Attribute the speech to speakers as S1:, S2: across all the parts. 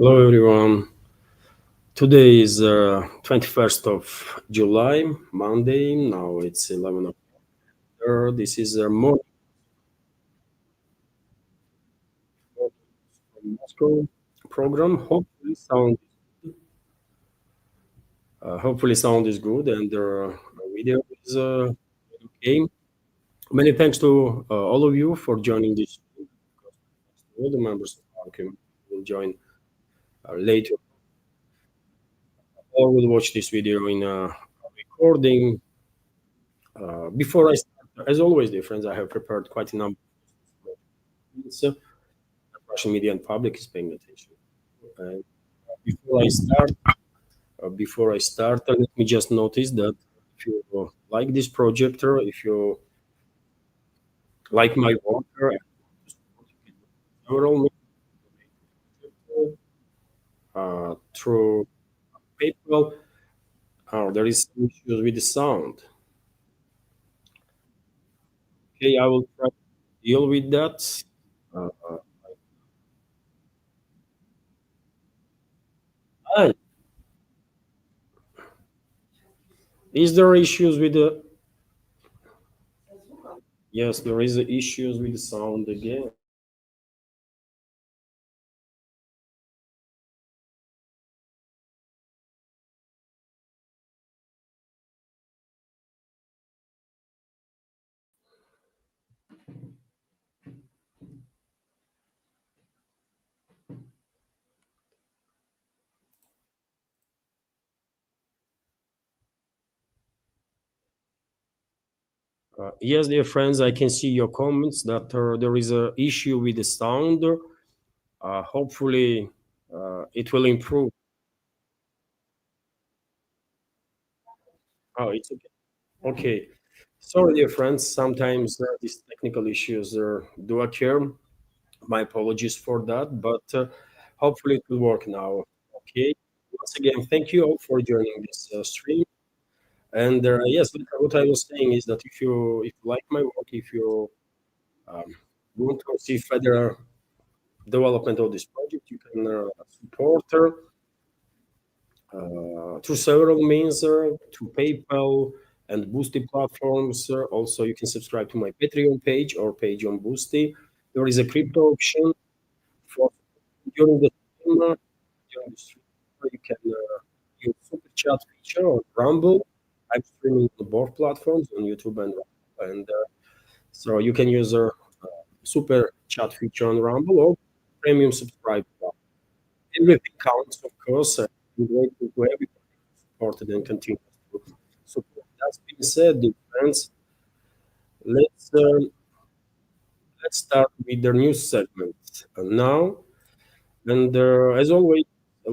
S1: Hello everyone. Today is 21st of July, Monday. Now it's 11 o'clock. This is a morning from Moscow program. Hopefully sound is good and the video is okay. Many thanks to all of you for joining this. All the members of our community will join later or will watch this video in a recording. Before I start, as always, dear friends, I have prepared quite a number of things. Russian media and public is paying attention. And before I start, let me just notice that if you like this project, or if you like my work, several through PayPal. There is some issues with the sound. Okay, I will try to deal with that. Uh, and is there issues with the? Yes, there is issues with the sound again. Yes, dear friends, I can see your comments that there is a issue with the sound. Hopefully, it will improve. Oh, it's okay. Okay. Sorry, dear friends. Sometimes these technical issues do occur. My apologies for that, but hopefully it will work now. Okay. Once again, thank you all for joining this stream. And yes, what I was saying is that if you like my work, if you um, want to see further development of this project, you can support her through several means, through PayPal and Boosty platforms. Also, you can subscribe to my Patreon page or page on Boosty. There is a crypto option for during the stream. During the stream, you can use super chat feature on Rumble. I'm streaming on both platforms on YouTube and Rumble, and so you can use a super chat feature on Rumble or premium subscribe. Everything counts, of course. I'm grateful to everybody who supported and continues to support. That being said, dear friends, let's um, let's start with the news segment now. And as always, I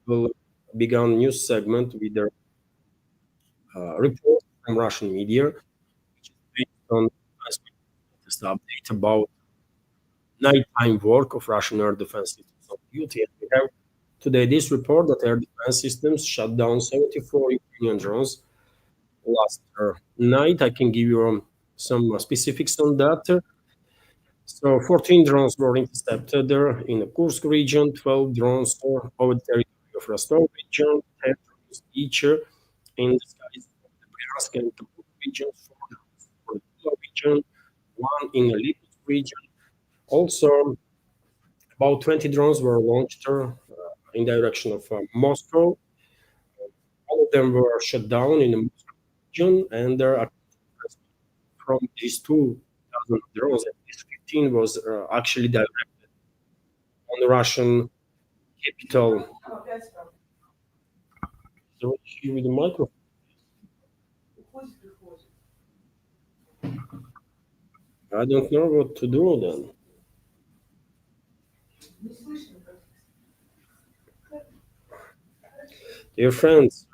S1: will begin news segment with the report from Russian media, which is based on the latest update about nighttime work of Russian air defense systems on duty. And we have today this report that air defense systems shut down 74 Ukrainian drones last night. I can give you some specifics on that. So 14 drones were intercepted there in the Kursk region, 12 drones over the territory of Rostov region, 10 drones each in the skies of the Bryansk and Irkutsk region, 4 drones for the Tula region, 1 in the Litecoin region. Also, about 20 drones were launched in direction of Moscow. All of them were shut down in the Moscow region, and there are from these 2,000 drones, at least 15 was actually directed on the Russian capital. So issue with the microphone. I don't know what to do then. Dear friends,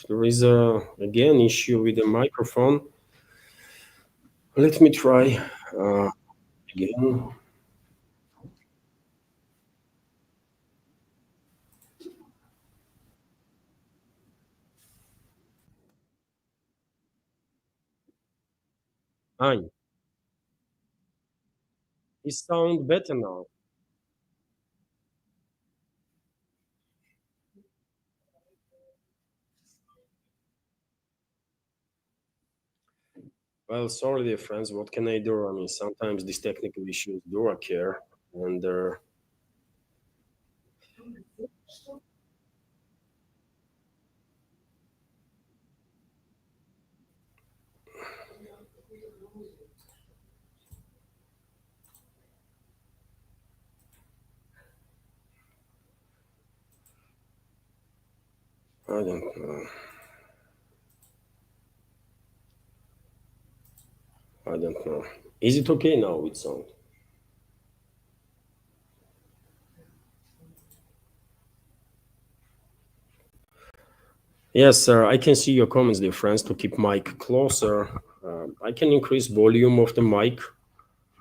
S1: there is again issue with the microphone. Let me try again. Fine. It sound better now. Well, sorry, dear friends. What can I do? I mean, sometimes these technical issues do occur, and I don't know. I don't know. Is it okay now with sound? Yes, sir. I can see your comments, dear friends. To keep mic closer, I can increase volume of the mic.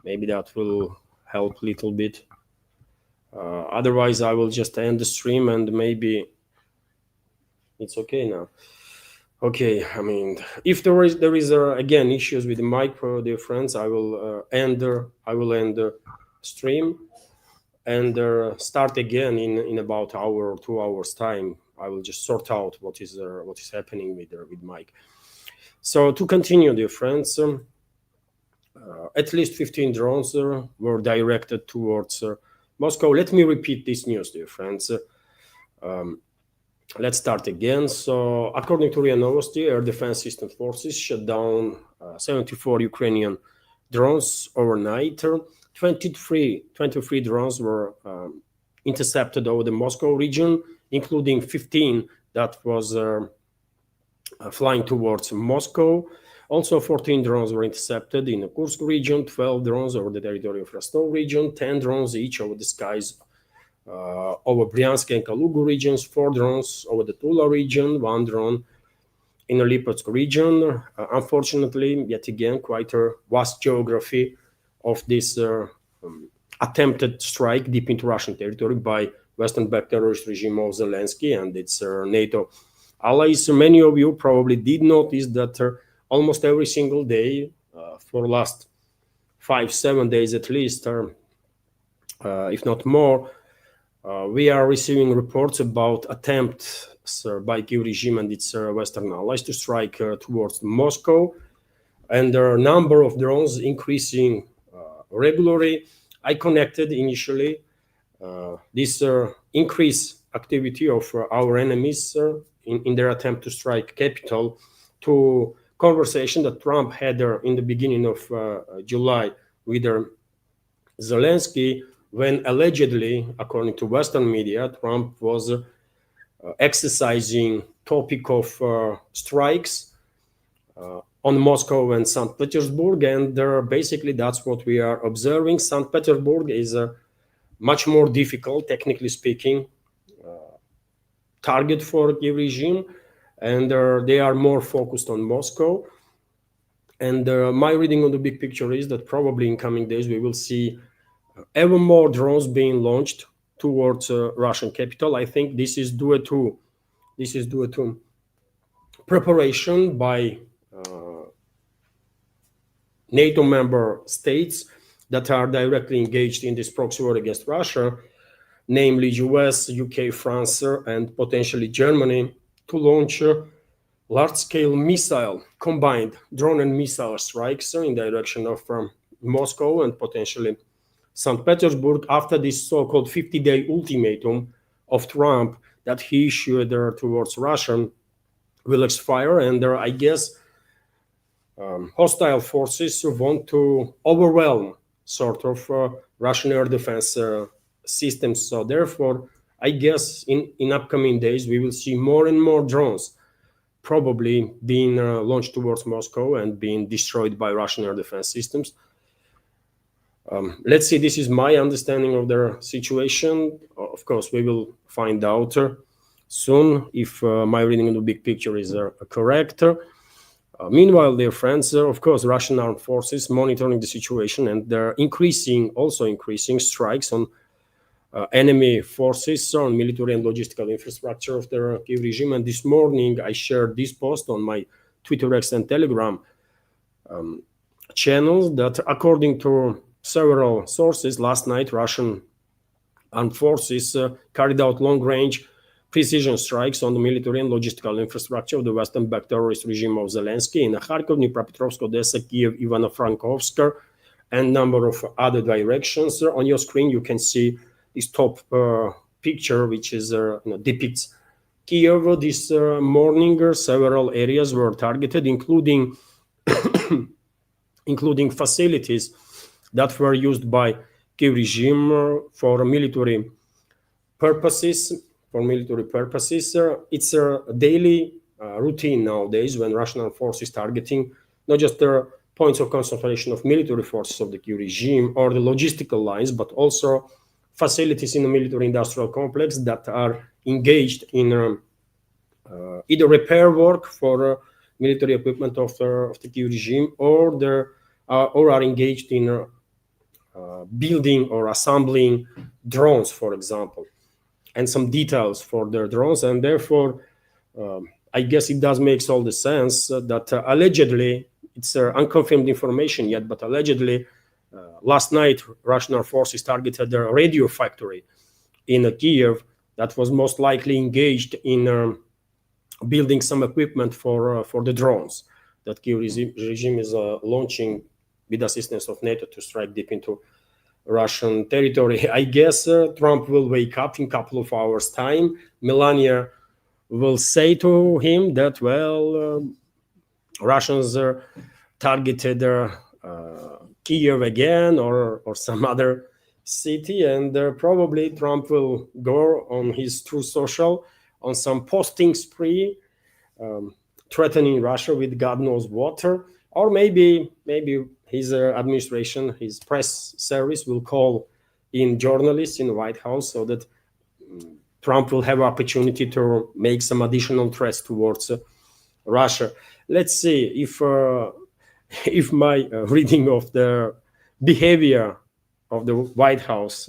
S1: Maybe that will help a little bit. Otherwise, I will just end the stream and maybe it's okay now. Okay, I mean, if there is again issues with the mic, dear friends, I will end the stream and start again in about hour or 2 hours time. I will just sort out what is happening with Mike. So to continue, dear friends, at least 15 drones were directed towards Moscow. Let me repeat this news, dear friends. Let's start again. So, according to RIA Novosti, Air Defense System Forces shut down 74 Ukrainian drones overnight. 23 drones were intercepted over the Moscow region, including 15 that was flying towards Moscow. Also, 14 drones were intercepted in the Kursk region, 12 drones over the territory of Rostov region, 10 drones each over the skies over Bryansk and Kaluga regions, 4 drones over the Tula region, 1 drone in the Lipetsk region. Unfortunately, yet again, quite a vast geography of this attempted strike deep into Russian territory by Western-backed terrorist regime of Zelensky and its NATO allies. Many of you probably did notice that almost every single day for the last 5-7 days at least, if not more, we are receiving reports about attempts by Kiev regime and its Western allies to strike towards Moscow, and there are a number of drones increasing regularly. I connected initially this increased activity of our enemies in their attempt to strike capital to conversation that Trump had in the beginning of July with Zelensky, when allegedly, according to Western media, Trump was exercising topic of strikes on Moscow and St. Petersburg, and basically that's what we are observing. St. Petersburg is a much more difficult, technically speaking, target for the regime, and they are more focused on Moscow. And my reading on the big picture is that probably in coming days we will see ever more drones being launched towards Russian capital. I think this is due to preparation by NATO member states that are directly engaged in this proxy war against Russia, namely US, UK, France, and potentially Germany, to launch large-scale missile, combined drone and missile strikes in direction of Moscow and potentially St. Petersburg after this so-called 50-day ultimatum of Trump that he issued towards Russia will expire. And I guess hostile forces want to overwhelm sort of Russian air defense systems. So therefore, I guess in upcoming days, we will see more and more drones probably being launched towards Moscow and being destroyed by Russian air defense systems. Let's see, this is my understanding of the situation. Of course, we will find out soon if my reading of the big picture is correct. Meanwhile, dear friends, of course, Russian armed forces monitoring the situation, and they're also increasing strikes on enemy forces, on military and logistical infrastructure of the Kiev regime. And this morning, I shared this post on my Twitter, X, and Telegram channels that, according to several sources, last night Russian armed forces carried out long-range precision strikes on the military and logistical infrastructure of the Western-backed terrorist regime of Zelensky in Kharkov, Dnipropetrovsk, Odessa, Kiev, Ivano-Frankivsk, and number of other directions. On your screen, you can see this top picture, which is depicts Kiev. This morning, several areas were targeted, including facilities that were used by Kiev regime for military purposes. It's a daily routine nowadays when Russian armed forces targeting not just the points of concentration of military forces of the Kiev regime or the logistical lines, but also facilities in the military-industrial complex that are engaged in either repair work for military equipment of the Kiev regime, or are engaged in building or assembling drones, for example, and some details for their drones. And therefore, I guess it does make all the sense that allegedly, it's unconfirmed information yet, but allegedly, last night, Russian armed forces targeted a radio factory in Kiev that was most likely engaged in building some equipment for the drones that Kiev regime is launching with assistance of NATO to strike deep into Russian territory. I guess Trump will wake up in a couple of hours' time. Melania will say to him that, well, Russians targeted Kiev again or some other city, and probably Trump will go on his True Social on some posting spree, threatening Russia with God knows what, or maybe his administration, his press service will call in journalists in the White House so that Trump will have opportunity to make some additional threats towards Russia. Let's see if my reading of the behavior of the White House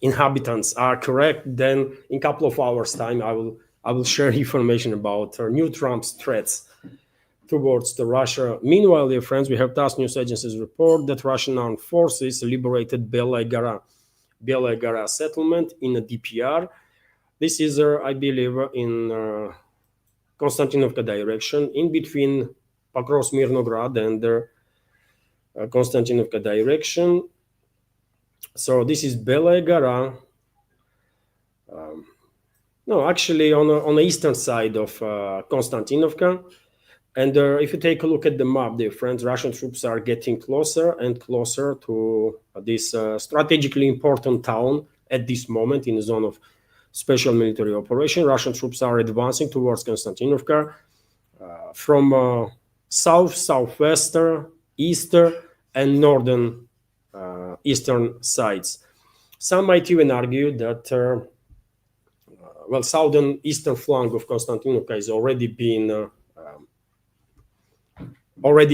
S1: inhabitants are correct. Then in a couple of hours' time, I will share information about new Trump's threats towards the Russia. Meanwhile, dear friends, we have TASS news agencies report that Russian armed forces liberated Belskaya settlement in the DPR. This is, I believe, in Konstantinovka direction, in between Pokrovsk-Mirnograd and Konstantinovka direction. So this is Belskaya. No, actually on the eastern side of Konstantinovka. And if you take a look at the map, dear friends, Russian troops are getting closer and closer to this strategically important town at this moment in the zone of special military operation. Russian troops are advancing towards Konstantinovka from south, southwestern, eastern, and northern eastern sides. Some might even argue that southern eastern flank of Konstantinovka is already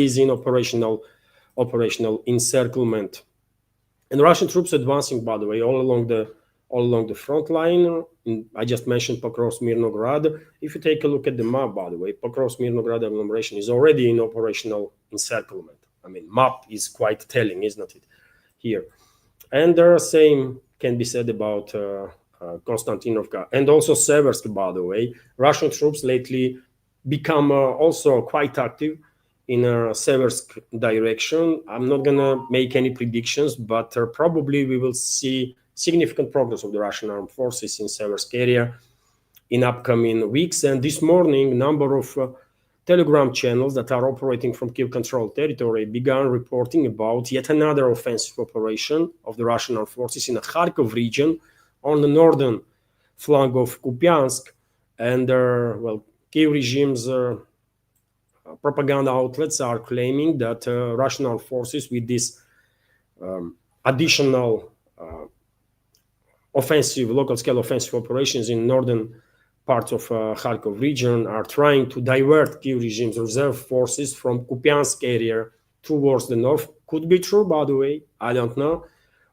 S1: is in operational encirclement, and Russian troops advancing, by the way, all along the front line. I just mentioned Pokrovsk-Mirnograd. If you take a look at the map, by the way, Pokrovsk-Mirnograd agglomeration is already in operational encirclement. I mean, map is quite telling, isn't it? Here, and the same can be said about Konstantinovka and also Seversk. By the way, Russian troops lately become also quite active in a Seversk direction. I'm not gonna make any predictions, but probably we will see significant progress of the Russian armed forces in Seversk area in upcoming weeks. And this morning, number of Telegram channels that are operating from Kiev-controlled territory began reporting about yet another offensive operation of the Russian armed forces in the Kharkov region on the northern flank of Kupiansk. And Kiev regime's propaganda outlets are claiming that Russian armed forces, with this additional local-scale offensive operations in northern parts of Kharkov region, are trying to divert Kiev regime's reserve forces from Kupiansk area towards the north. Could be true, by the way. I don't know,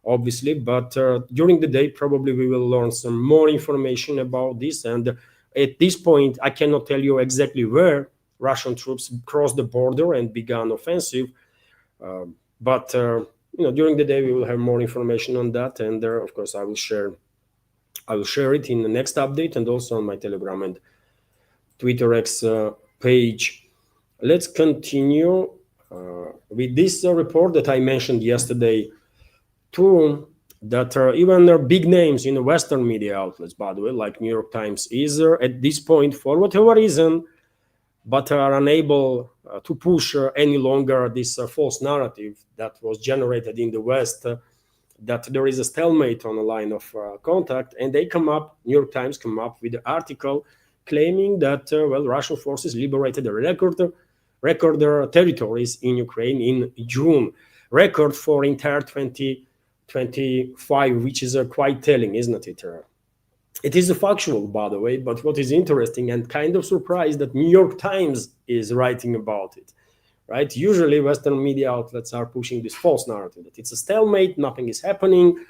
S1: obviously, but during the day, probably we will learn some more information about this. And at this point, I cannot tell you exactly where Russian troops crossed the border and began offensive, but during the day we will have more information on that, and of course I will share I will share it in the next update and also on my Telegram and Twitter X page. Let's continue with this report that I mentioned yesterday too, that are even big names in the Western media outlets, by the way, like New York Times, is at this point, for whatever reason, but are unable to push any longer this false narrative that was generated in the West, that there is a stalemate on a line of contact, and they come up, New York Times come up with an article claiming that, Russian forces liberated a record territories in Ukraine in June, record for entire 2025, which is quite telling, isn't it? It is factual, by the way, but what is interesting and kind of surprised that New York Times is writing about it, right? Usually Western media outlets are pushing this false narrative that it's a stalemate, nothing is happening,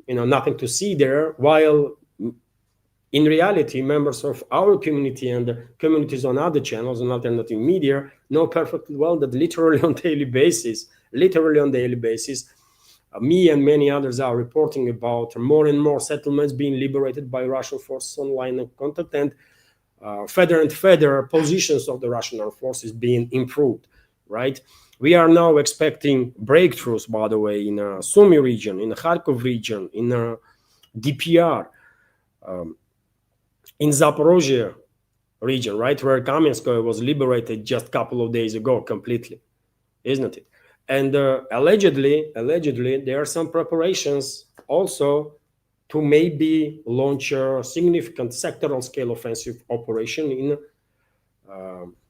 S1: nothing to see there, while in reality, members of our community and communities on other channels and alternative media know perfectly well that literally on daily basis, me and many others are reporting about more and more settlements being liberated by Russian forces online and contact, and further and further positions of the Russian armed forces being improved, right? We are now expecting breakthroughs, by the way, in the Sumy region, in the Kharkov region, in the DPR, in Zaporozhye region, right, where Kamenskoye was liberated just a couple of days ago completely, isn't it? And allegedly, there are some preparations also to maybe launch a significant sectoral scale offensive operation in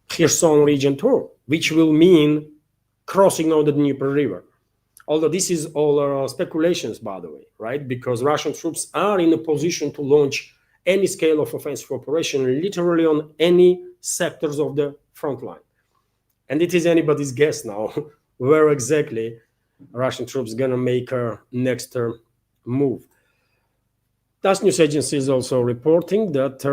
S1: Kherson region too, which will mean crossing of the Dnieper River. Although this is all speculations, by the way, right? Because Russian troops are in a position to launch any scale of offensive operation literally on any sectors of the front line. And it is anybody's guess now where exactly Russian troops gonna make a next move. TASS news agency is also reporting that,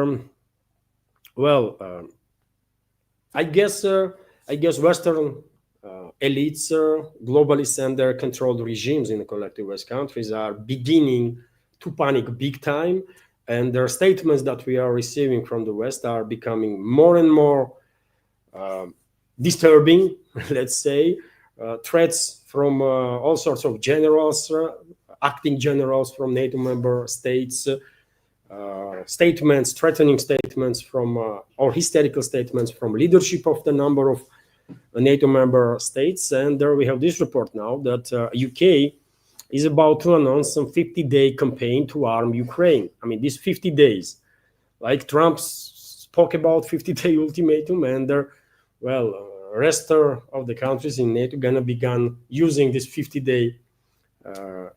S1: I guess Western elites, globalists, and their controlled regimes in the collective West countries are beginning to panic big time, and their statements that we are receiving from the West are becoming more and more disturbing, let's say. Threats from all sorts of generals, acting generals from NATO member states, threatening statements from, or hysterical statements from leadership of the number of NATO member states. And there we have this report now that UK is about to announce some 50-day campaign to arm Ukraine. I mean, these 50 days, like Trump spoke about 50-day ultimatum, and rest of the countries in NATO gonna begin using this 50-day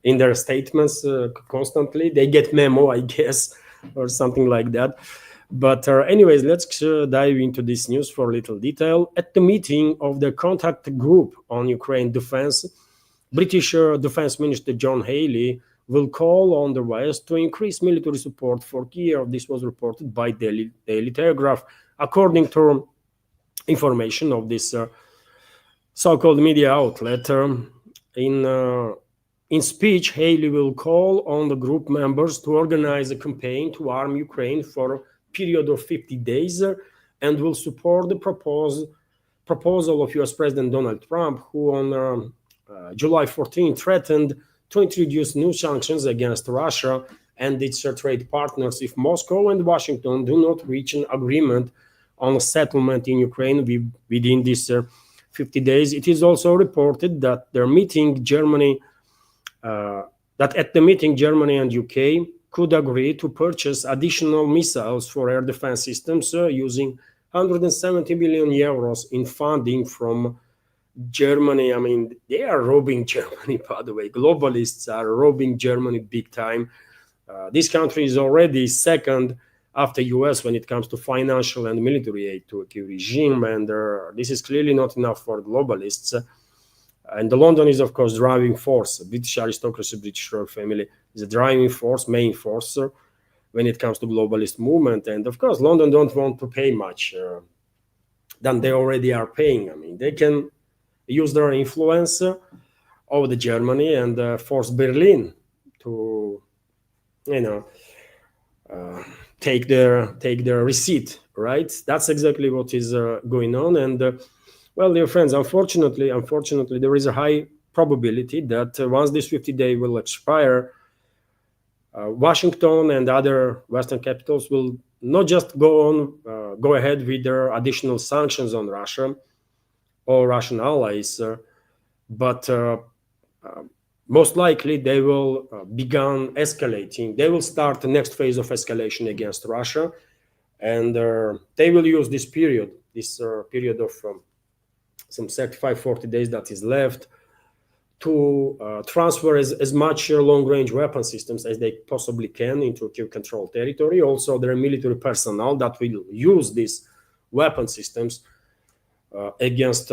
S1: in their statements constantly. They get memo, I guess, or something like that. But anyways, let's dive into this news for a little detail. At the meeting of the contact group on Ukraine defense, British Defense Minister John Haley will call on the West to increase military support for Kiev. This was reported by Daily Telegraph, according to information of this so-called media outlet. In speech, Haley will call on the group members to organize a campaign to arm Ukraine for a period of 50 days and will support the proposal of US President Donald Trump, who on July 14 threatened to introduce new sanctions against Russia and its trade partners if Moscow and Washington do not reach an agreement on a settlement in Ukraine within these 50 days. It is also reported that at the meeting, Germany and UK could agree to purchase additional missiles for air defense systems using 170 million euros in funding from Germany. I mean, they are robbing Germany, by the way. Globalists are robbing Germany big time. This country is already second after US when it comes to financial and military aid to a Kiev regime, and this is clearly not enough for globalists. And London is, of course, driving force. British aristocracy, British royal family is a driving force, main force when it comes to globalist movement. And of course, London don't want to pay much than they already are paying. I mean, they can use their influence over the Germany and force Berlin to you know, take their receipt, right? That's exactly what is going on. And well, dear friends, unfortunately, there is a high probability that once this 50-day will expire, Washington and other Western capitals will not just go ahead with their additional sanctions on Russia or Russian allies, but most likely they will begin escalating. They will start the next phase of escalation against Russia, and they will use this period of some 35, 40 days that is left to transfer as much long-range weapon systems as they possibly can into Kiev-controlled territory. Also, there are military personnel that will use these weapon systems against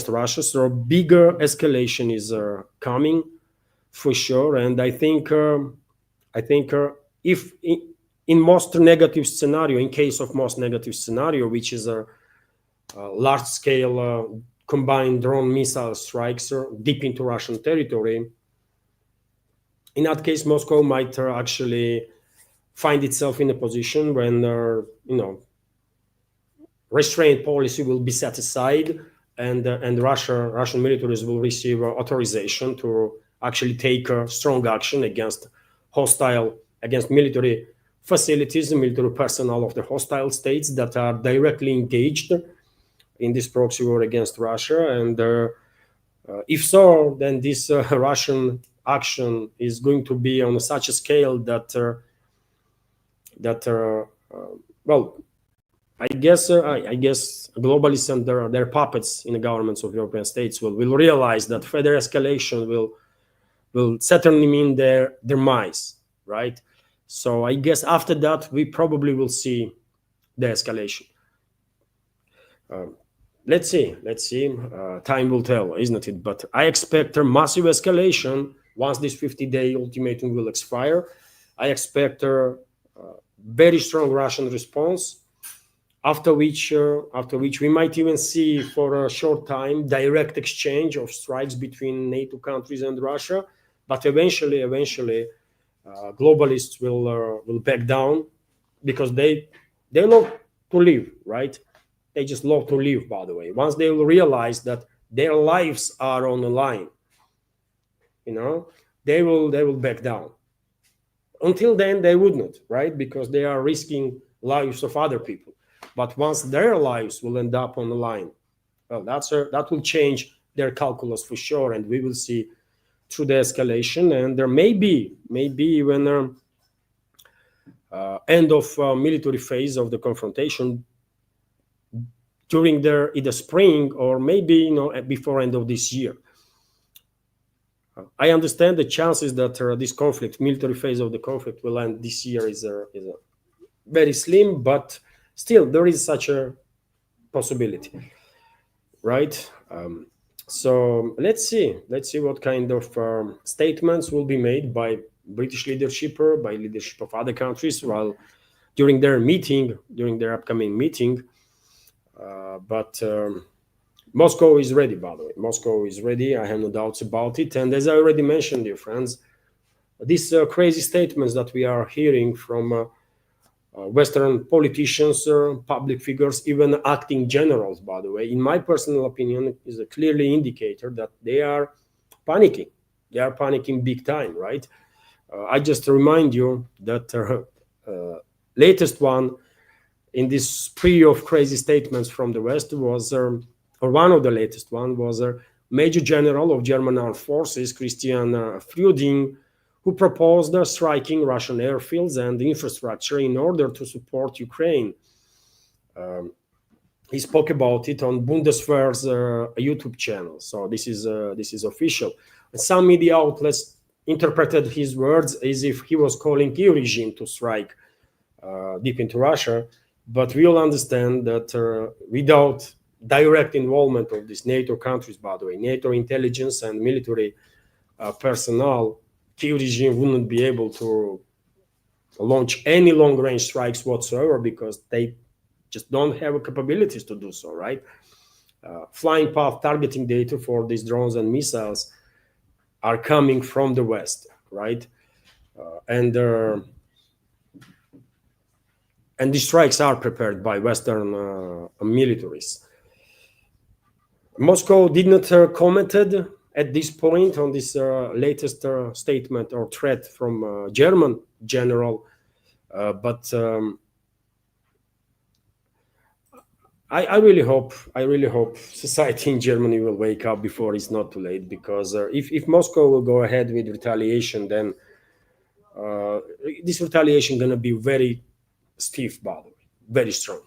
S1: Russia. So bigger escalation is coming for sure. And I think if in most negative scenario, in case of most negative scenario, which is a large-scale combined drone missile strikes deep into Russian territory, in that case, Moscow might actually find itself in a position when restraint policy will be set aside, and Russian militaries will receive authorization to actually take strong action against military facilities, military personnel of the hostile states that are directly engaged in this proxy war against Russia. And if so, then this Russian action is going to be on such a scale that well, I guess globalists and their puppets in the governments of European states will realize that further escalation will certainly mean their demise, right? So I guess after that we probably will see the escalation. Let's see. Time will tell, isn't it? But I expect a massive escalation once this 50-day ultimatum will expire. I expect a very strong Russian response, after which we might even see for a short time direct exchange of strikes between NATO countries and Russia. But eventually, globalists will back down, because they love to live, right? They just love to live, by the way. Once they will realize that their lives are on the line, they will back down. Until then, they would not, right? Because they are risking lives of other people. But once their lives will end up on the line, well, that will change their calculus for sure, and we will see through the escalation. And there may be even end of military phase of the confrontation during either spring or maybe before end of this year. I understand the chances that this military phase of the conflict, will end this year is very slim, but still there is such a possibility, right? So let's see what kind of statements will be made by British leadership or by leadership of other countries while during their upcoming meeting. But Moscow is ready, by the way. Moscow is ready. I have no doubts about it. And as I already mentioned, dear friends, these crazy statements that we are hearing from Western politicians, public figures, even acting generals, by the way, in my personal opinion, is a clearly indicator that they are panicking. They are panicking big time, right? I just remind you that latest one in this spree of crazy statements from the West was, or one of the latest one was, Major General of German Armed Forces, Christian Freuding, who proposed striking Russian airfields and infrastructure in order to support Ukraine. He spoke about it on Bundeswehr's YouTube channel, so this is official. And some media outlets interpreted his words as if he was calling Kiev regime to strike deep into Russia. But we all understand that without direct involvement of these NATO countries, by the way, NATO intelligence and military personnel, Kiev regime wouldn't be able to launch any long-range strikes whatsoever, because they just don't have capabilities to do so, right? Flying path targeting data for these drones and missiles are coming from the West, right? and the strikes are prepared by Western militaries. Moscow did not commented at this point on this latest statement or threat from German general, but I really hope society in Germany will wake up before it's not too late, because if Moscow will go ahead with retaliation, then this retaliation gonna be very stiff, by the way, very strong,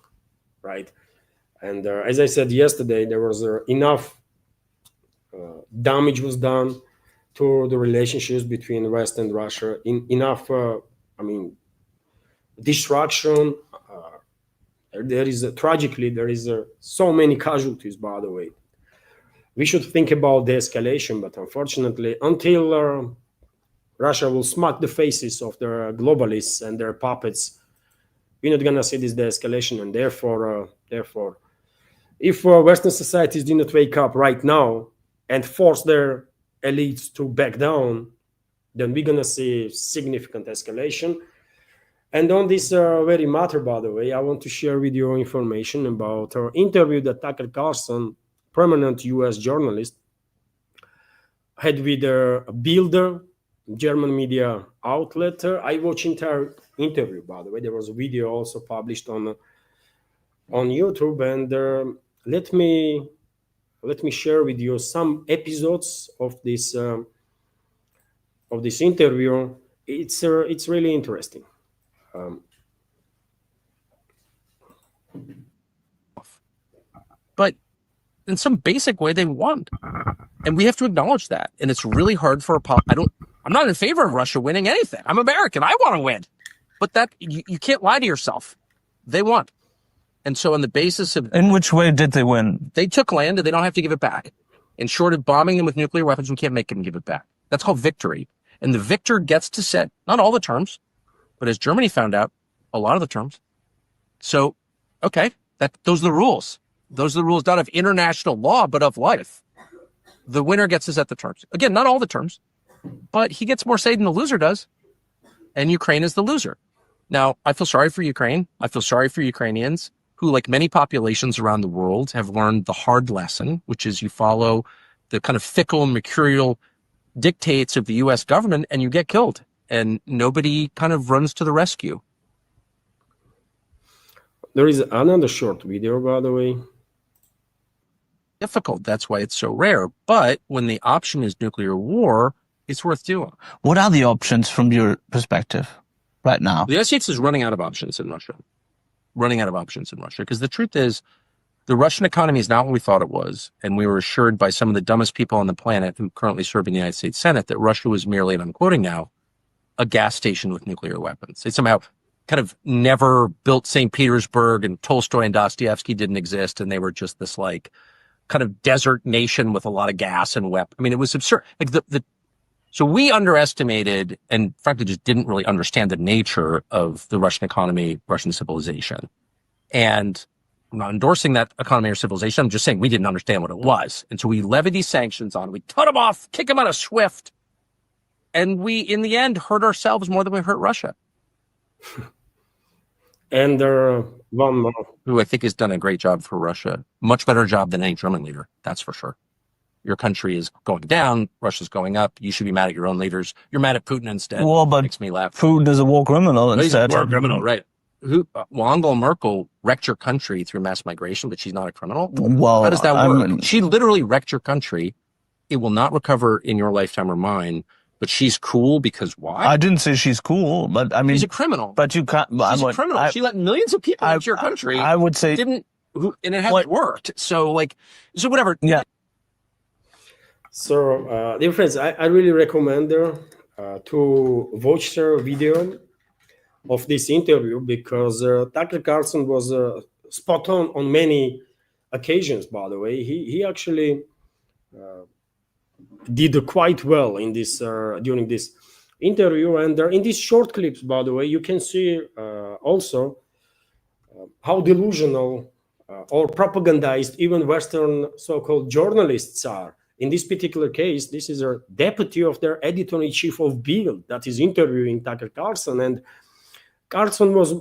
S1: right? And as I said yesterday, there was enough damage was done to the relationships between West and Russia. Enough, destruction. There is tragically there is so many casualties. By the way, we should think about the escalation, but unfortunately, until Russia will smack the faces of their globalists and their puppets, we're not gonna see this de-escalation, and therefore, if Western societies do not wake up right now and force their elites to back down, then we're gonna see significant escalation. And on this very matter, by the way, I want to share with you information about our interview that Tucker Carson, prominent U.S. journalist, had with a builder, German media outlet. I watched entire interview, by the way. There was a video also published on YouTube, and let me share with you some episodes of this interview. It's really interesting.
S2: But in some basic way, they won, and we have to acknowledge that. And it's really hard for I'm not in favor of Russia winning anything. I'm American. I want to win, but that you can't lie to yourself. They won, and so on the basis of
S3: in which way did they win?
S2: They took land and they don't have to give it back. And short of bombing them with nuclear weapons, we can't make them give it back. That's called victory. And the victor gets to set not all the terms, but as Germany found out, a lot of the terms. So, okay, those are the rules. Those are the rules not of international law, but of life. The winner gets to set the terms. Again, not all the terms, but he gets more say than the loser does. And Ukraine is the loser. Now, I feel sorry for Ukraine. I feel sorry for Ukrainians who, like many populations around the world, have learned the hard lesson, which is you follow the kind of fickle, mercurial dictates of the U.S. government and you get killed. And nobody kind of runs to the rescue.
S1: There is another short video, by the way.
S2: Difficult. That's why it's so rare. But when the option is nuclear war, it's worth doing.
S3: What are the options from your perspective right now?
S2: The United States is running out of options in Russia. Because the truth is, the Russian economy is not what we thought it was. And we were assured by some of the dumbest people on the planet who currently serve in the United States Senate that Russia was merely, and I'm quoting now, a gas station with nuclear weapons. They somehow kind of never built St. Petersburg, and Tolstoy and Dostoevsky didn't exist. And they were just this like kind of desert nation with a lot of gas and weapons. I mean, it was absurd. Like so we underestimated and frankly just didn't really understand the nature of the Russian economy, Russian civilization. And I'm not endorsing that economy or civilization. I'm just saying we didn't understand what it was. And so we levied these sanctions on, we cut them off, kick them out of SWIFT. And we, in the end, hurt ourselves more than we hurt Russia.
S1: And one more.
S2: Who I think has done a great job for Russia. Much better job than any German leader, that's for sure. Your country is going down, Russia's going up. You should be mad at your own leaders. You're mad at Putin instead.
S3: Well, but
S2: makes me laugh.
S3: Putin is a war criminal instead.
S2: He's a war criminal, right. Angela Merkel wrecked your country through mass migration, but she's not a criminal?
S3: Well,
S2: how does that work? She literally wrecked your country. It will not recover in your lifetime or mine, but she's cool because why?
S3: I didn't say she's cool, but I mean...
S2: She's a criminal.
S3: But you can't...
S2: She's a criminal. She let millions of people into your country.
S3: I would say...
S2: And it hasn't worked. So whatever.
S3: Yeah.
S1: So, dear friends, I really recommend to watch the video of this interview, because Tucker Carlson was spot on many occasions, by the way. He actually did quite well in this during this interview. And in these short clips, by the way, you can see also how delusional or propagandized even Western so-called journalists are in this particular case, this is a deputy of their editor-in-chief of Bild that is interviewing Tucker Carlson, and Carson was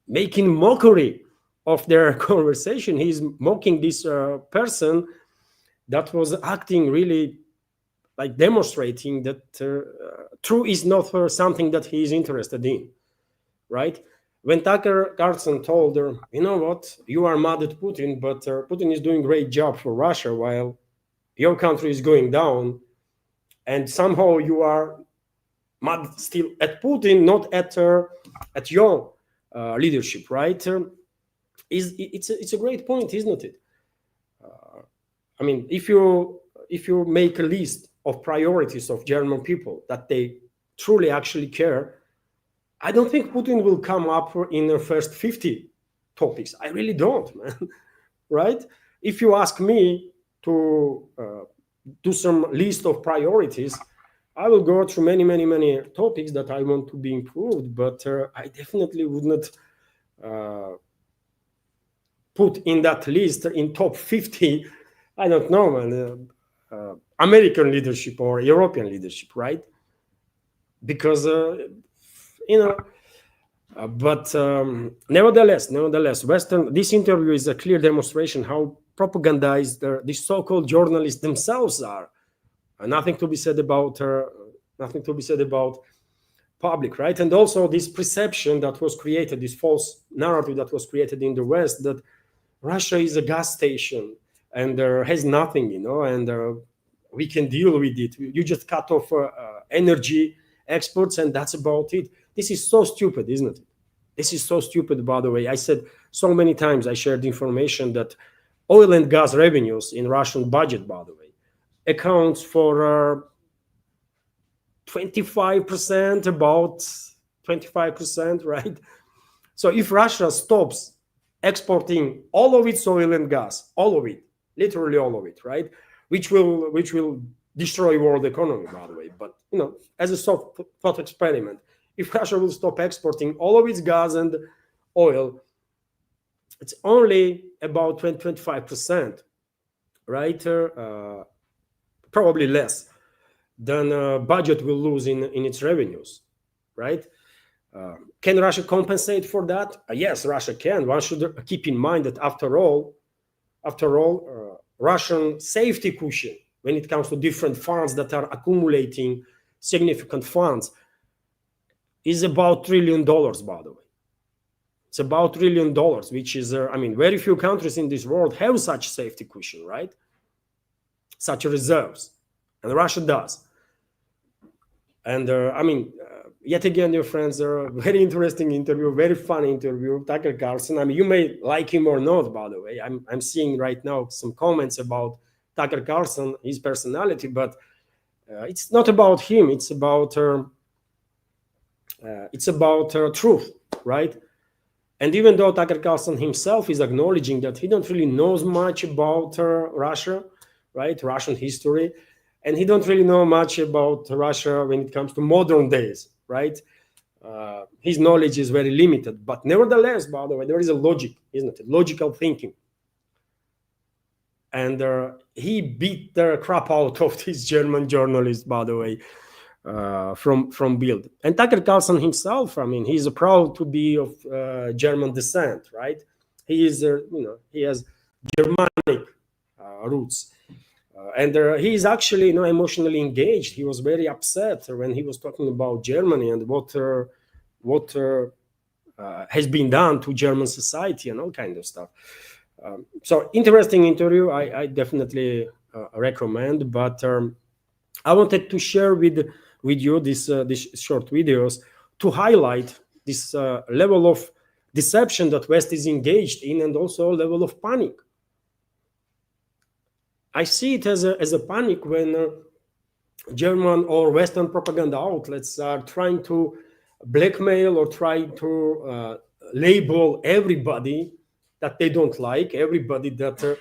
S1: making mockery of their conversation. He's mocking this person that was acting really like demonstrating that truth is not something that he is interested in, right? When Tucker Carlson told her, you know what, you are mad at Putin, but Putin is doing a great job for Russia while your country is going down, and somehow you are mad still at Putin, not at your leadership, right? It's a great point, isn't it? I mean, if you make a list of priorities of German people that they truly actually care, I don't think Putin will come up in the first 50 topics. I really don't, man. Right? If you ask me to do some list of priorities, I will go through many topics that I want to be improved, but I definitely would not put in that list in top 50, I don't know, man, American leadership or European leadership, right? Because, but nevertheless, this interview is a clear demonstration how propagandized these so-called journalists themselves are. Nothing to be said about public, right? And also this perception that was created, this false narrative that was created in the West, that Russia is a gas station and has nothing, and we can deal with it. You just cut off energy exports and that's about it. This is so stupid, isn't it? This is so stupid, by the way. I said so many times, I shared information that oil and gas revenues in Russian budget, by the way, accounts for 25%, about 25%, right? So if Russia stops exporting all of its oil and gas, all of it, literally all of it, right, which will destroy world economy, by the way, but as a soft thought experiment, if Russia will stop exporting all of its gas and oil, it's only about 25%, right? Probably less than budget will lose in its revenues, right? Can Russia compensate for that? Yes, Russia can. One should keep in mind that after all, Russian safety cushion when it comes to different funds that are accumulating significant funds is about $1 trillion, by the way. It's about $1 trillion, which is, very few countries in this world have such safety cushion, right? Such reserves. And Russia does. And yet again, dear friends, a very interesting interview, very fun interview. Tucker Carlson. You may like him or not, by the way. I'm seeing right now some comments about Tucker Carlson, his personality, but it's not about him. It's about truth, right? And even though Tucker Carlson himself is acknowledging that he don't really knows much about Russia, right? Russian history, and he don't really know much about Russia when it comes to modern days, right? His knowledge is very limited, but nevertheless, by the way, there is a logic, isn't it? Logical thinking. And he beat the crap out of this German journalist, by the way, from Bild. And Tucker Carlson himself, he's proud to be of German descent, right? He is, he has Germanic roots. And he is actually, emotionally engaged. He was very upset when he was talking about Germany and what has been done to German society and all kind of stuff. So interesting interview. I definitely recommend. But I wanted to share with you this short videos to highlight this level of deception that West is engaged in, and also a level of panic. I see it as a panic when German or Western propaganda outlets are trying to blackmail or try to label everybody that they don't like, everybody that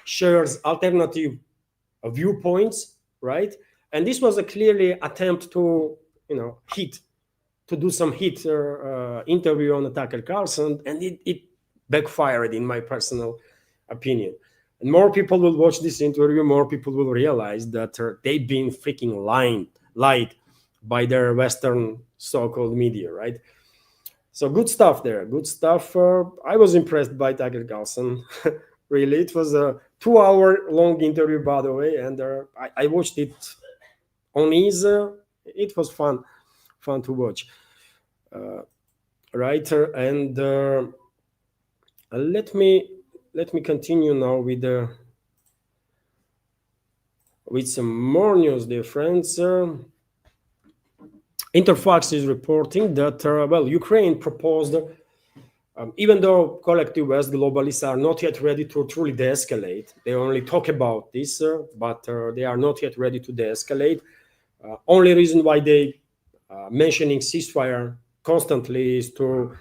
S1: shares alternative viewpoints, right? And this was a clearly attempt to, do some hit interview on Tucker Carlson, and it backfired, in my personal opinion. And more people will watch this interview, more people will realize that they've been freaking lied by their Western so-called media, right? So good stuff there, good stuff. I was impressed by Tucker Carlson. Really, it was a 2-hour long interview, by the way, and I watched it on ease. It was fun to watch. Right, and let me continue now with some more news, dear friends. Interfax is reporting that Ukraine proposed, even though collective West globalists are not yet ready to truly de-escalate, they only talk about this, but they are not yet ready to de-escalate. Only reason why they mentioning ceasefire constantly is to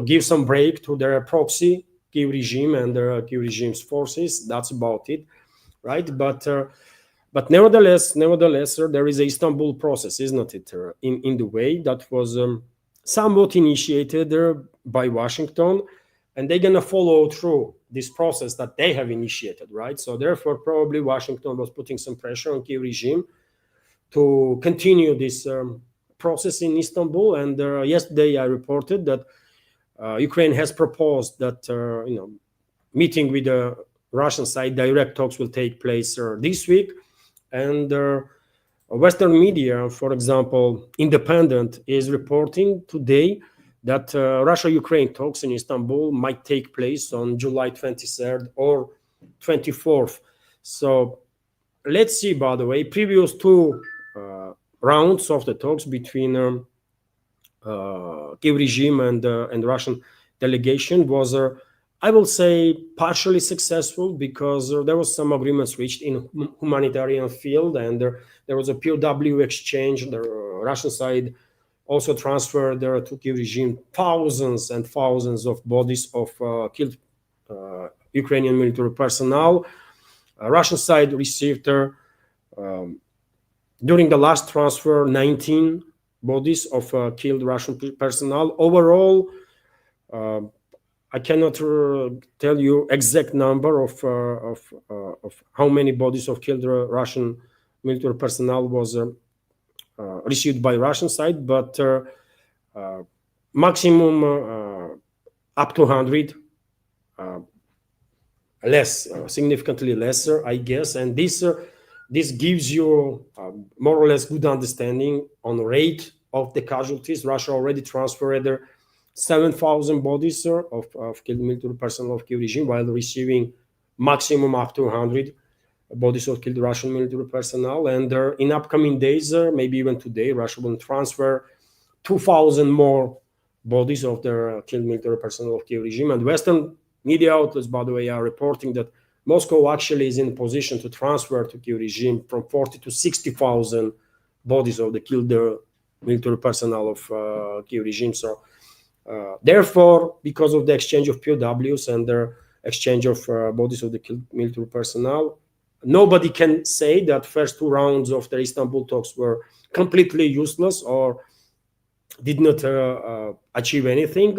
S1: give some break to their proxy Kiev regime and their Kiev regime's forces. That's about it, right? But nevertheless, there is a Istanbul process, isn't it? In the way that was somewhat initiated by Washington, and they're gonna follow through this process that they have initiated, right? So therefore, probably Washington was putting some pressure on Kiev regime to continue this process in Istanbul. And yesterday, I reported that Ukraine has proposed that meeting with the Russian side, direct talks will take place this week. And Western media, for example, Independent, is reporting today that Russia-Ukraine talks in Istanbul might take place on July 23rd or 24th. So let's see, by the way, previous two rounds of the talks between Kiev regime and Russian delegation was, I will say, partially successful, because there was some agreements reached in humanitarian field, and there was a POW exchange. The Russian side also transferred to Kiev regime thousands and thousands of bodies of killed Ukrainian military personnel. Russian side received during the last transfer 19 bodies of killed Russian personnel. Overall, I cannot tell you exact number of how many bodies of killed Russian military personnel was received by Russian side, but maximum up to 100, less, significantly lesser, I guess. And this gives you more or less good understanding on rate of the casualties. Russia already transferred 7,000 bodies of killed military personnel of Kiev regime, while receiving maximum up to 100 bodies of killed Russian military personnel. And in upcoming days, maybe even today, Russia will transfer 2,000 more bodies of their killed military personnel of Kiev regime. And Western media outlets, by the way, are reporting that Moscow actually is in position to transfer to Kiev regime from 40 to 60,000 bodies of the killed military personnel of Kiev regime. So therefore, because of the exchange of POWs and their exchange of bodies of the killed military personnel, nobody can say that first two rounds of the Istanbul talks were completely useless or did not achieve anything.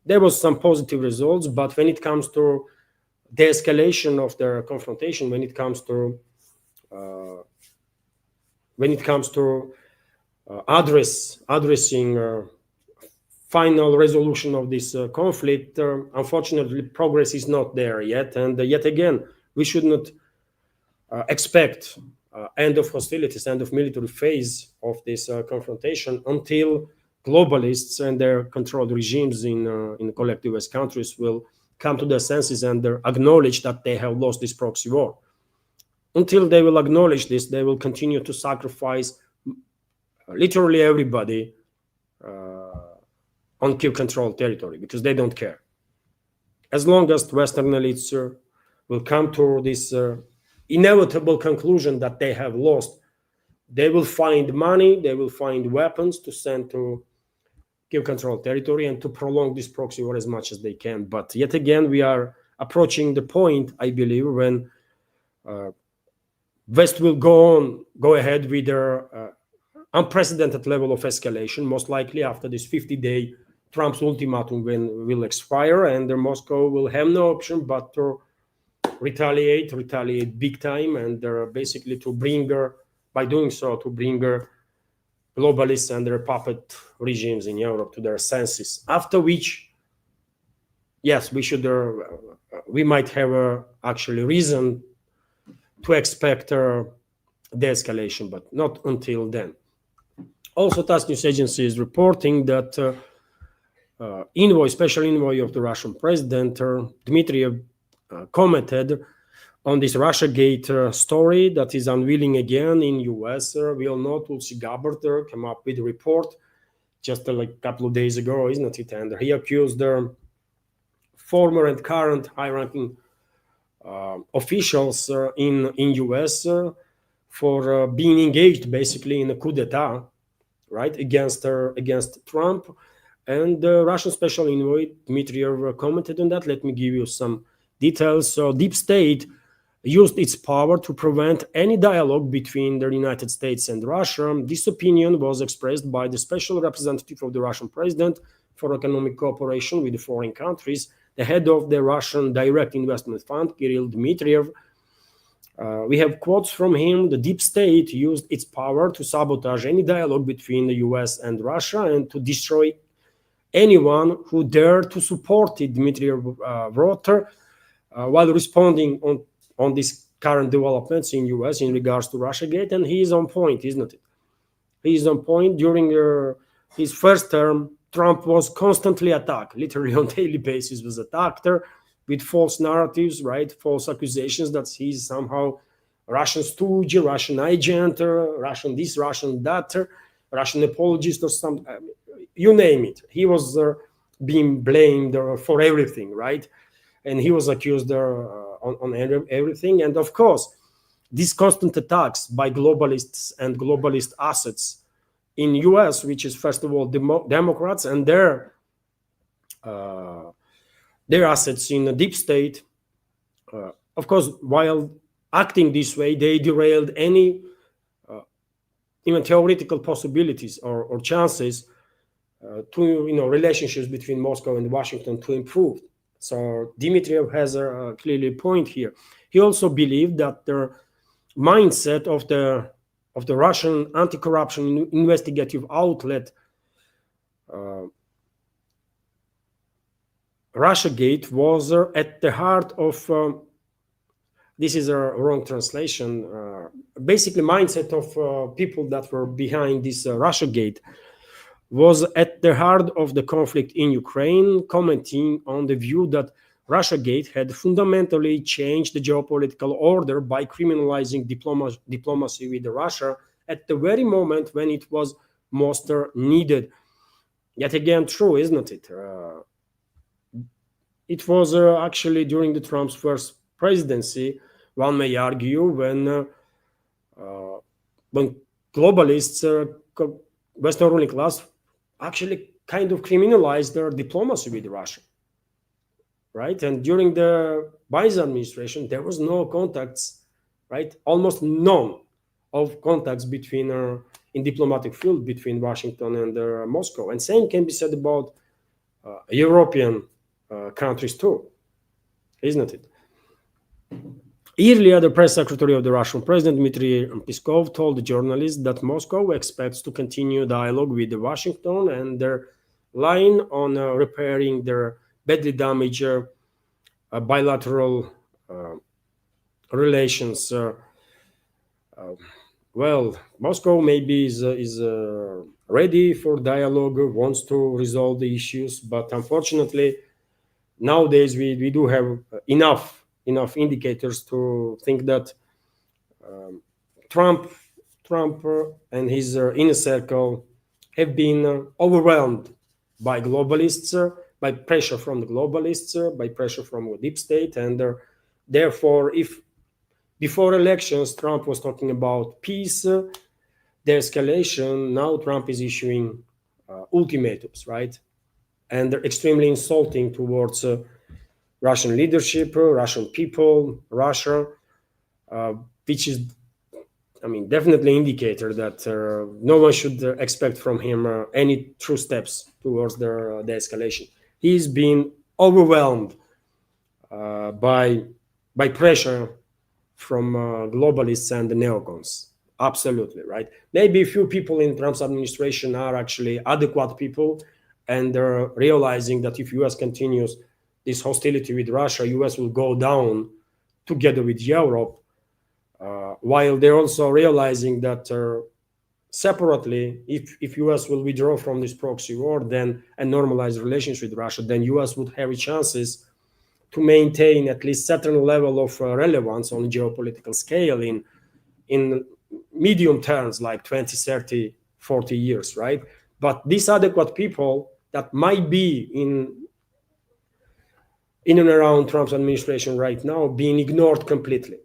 S1: There was some positive results, but when it comes to the escalation of their confrontation, when it comes to addressing final resolution of this conflict, unfortunately, progress is not there yet. And yet again, we should not expect end of hostilities, end of military phase of this confrontation until globalists and their controlled regimes in collectivist countries will come to their senses and acknowledge that they have lost this proxy war. Until they will acknowledge this, they will continue to sacrifice literally everybody on Kiev-controlled territory, because they don't care. As long as Western elites will come to this inevitable conclusion that they have lost, they will find money, they will find weapons to send to Kiev-controlled territory and to prolong this proxy war as much as they can. But yet again, we are approaching the point, I believe, when West will go ahead with their unprecedented level of escalation, most likely after this 50-day Trump's ultimatum will expire, and Moscow will have no option but to retaliate big time, and basically to bring by doing so to bring globalists and their puppet regimes in Europe to their senses. After which, yes, we might have actually reason to expect de-escalation, but not until then. Also, TASS News Agency is reporting that special envoy of the Russian president, Dimitri, commented on this RussiaGate story that is unveiling again in US. We all know Tulsi Gabbard came up with a report just like a couple of days ago, isn't it? And he accused former and current high-ranking officials in US for being engaged basically in a coup d'etat, right, against Trump. And the Russian special envoy Dimitri commented on that. Let me give you some details. So deep state used its power to prevent any dialogue between the United States and Russia. This opinion was expressed by the special representative of the Russian president for economic cooperation with foreign countries, the head of the Russian Direct Investment Fund, Kirill Dmitriev. We have quotes from him. The deep state used its power to sabotage any dialogue between the US and Russia and to destroy anyone who dared to support it, Dmitriev wrote, while responding on these current developments in US in regards to RussiaGate. And he is on point, isn't it? He is on point. During his first term, Trump was constantly attacked, literally on daily basis was attacked with false narratives, right? False accusations that he's somehow Russian stooge, Russian agent, Russian this, Russian that, Russian apologist or something. You name it. He was being blamed for everything, right? And he was accused on everything. And of course, these constant attacks by globalists and globalist assets in US, which is first of all Democrats and their assets in the deep state, of course, while acting this way, they derailed any even theoretical possibilities or chances to relationships between Moscow and Washington to improve. So Dmitriev has a clearly point here. He also believed that the mindset of the Russian anti-corruption investigative outlet RussiaGate was at the heart of this is a wrong translation. Basically, mindset of people that were behind this RussiaGate was at the heart of the conflict in Ukraine, commenting on the view that RussiaGate had fundamentally changed the geopolitical order by criminalizing diplomacy with Russia at the very moment when it was most needed. Yet again, true, isn't it? It was actually during the Trump's first presidency, one may argue, when globalists, Western ruling class, actually kind of criminalized their diplomacy with Russia, right? And during the Biden administration, there was no contacts, right? Almost none of contacts between in diplomatic field between Washington and Moscow. And same can be said about European countries too, isn't it? Earlier, the press secretary of the Russian president, Dmitry Peskov, told the journalists that Moscow expects to continue dialogue with Washington and they're relying on repairing their badly damaged bilateral relations. Well, Moscow maybe is ready for dialogue, wants to resolve the issues, but unfortunately, nowadays we do have enough indicators to think that Trump and his inner circle have been overwhelmed by globalists, by pressure from the globalists, by pressure from the deep state, and therefore, if before elections Trump was talking about peace, de-escalation, now Trump is issuing ultimatums, right? And they're extremely insulting towards Russian leadership, Russian people, Russia, which is, definitely indicator that no one should expect from him any true steps towards the escalation. He's been overwhelmed by by pressure from globalists and the neocons. Absolutely, right? Maybe a few people in Trump's administration are actually adequate people, and they're realizing that if US continues this hostility with Russia, US will go down together with Europe, while they're also realizing that separately, if US will withdraw from this proxy war then and normalize relations with Russia, then US would have chances to maintain at least certain level of relevance on geopolitical scale in medium terms, like 20, 30, 40 years, right? But these adequate people that might be in and around Trump's administration right now being ignored completely.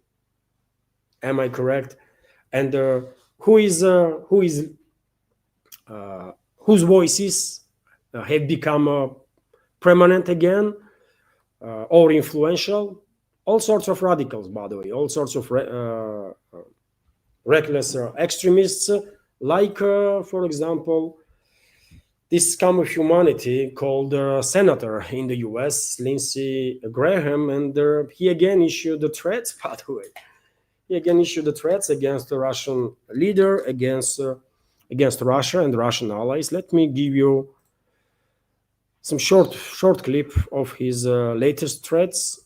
S1: Am I correct? And whose voices have become permanent again or influential? All sorts of radicals, by the way, all sorts of reckless extremists, like, for example, this scum of humanity called senator in the US, Lindsey Graham, and he again issued the threats, by the way. He again issued the threats against the Russian leader, against Russia and Russian allies. Let me give you some short clip of his latest threats.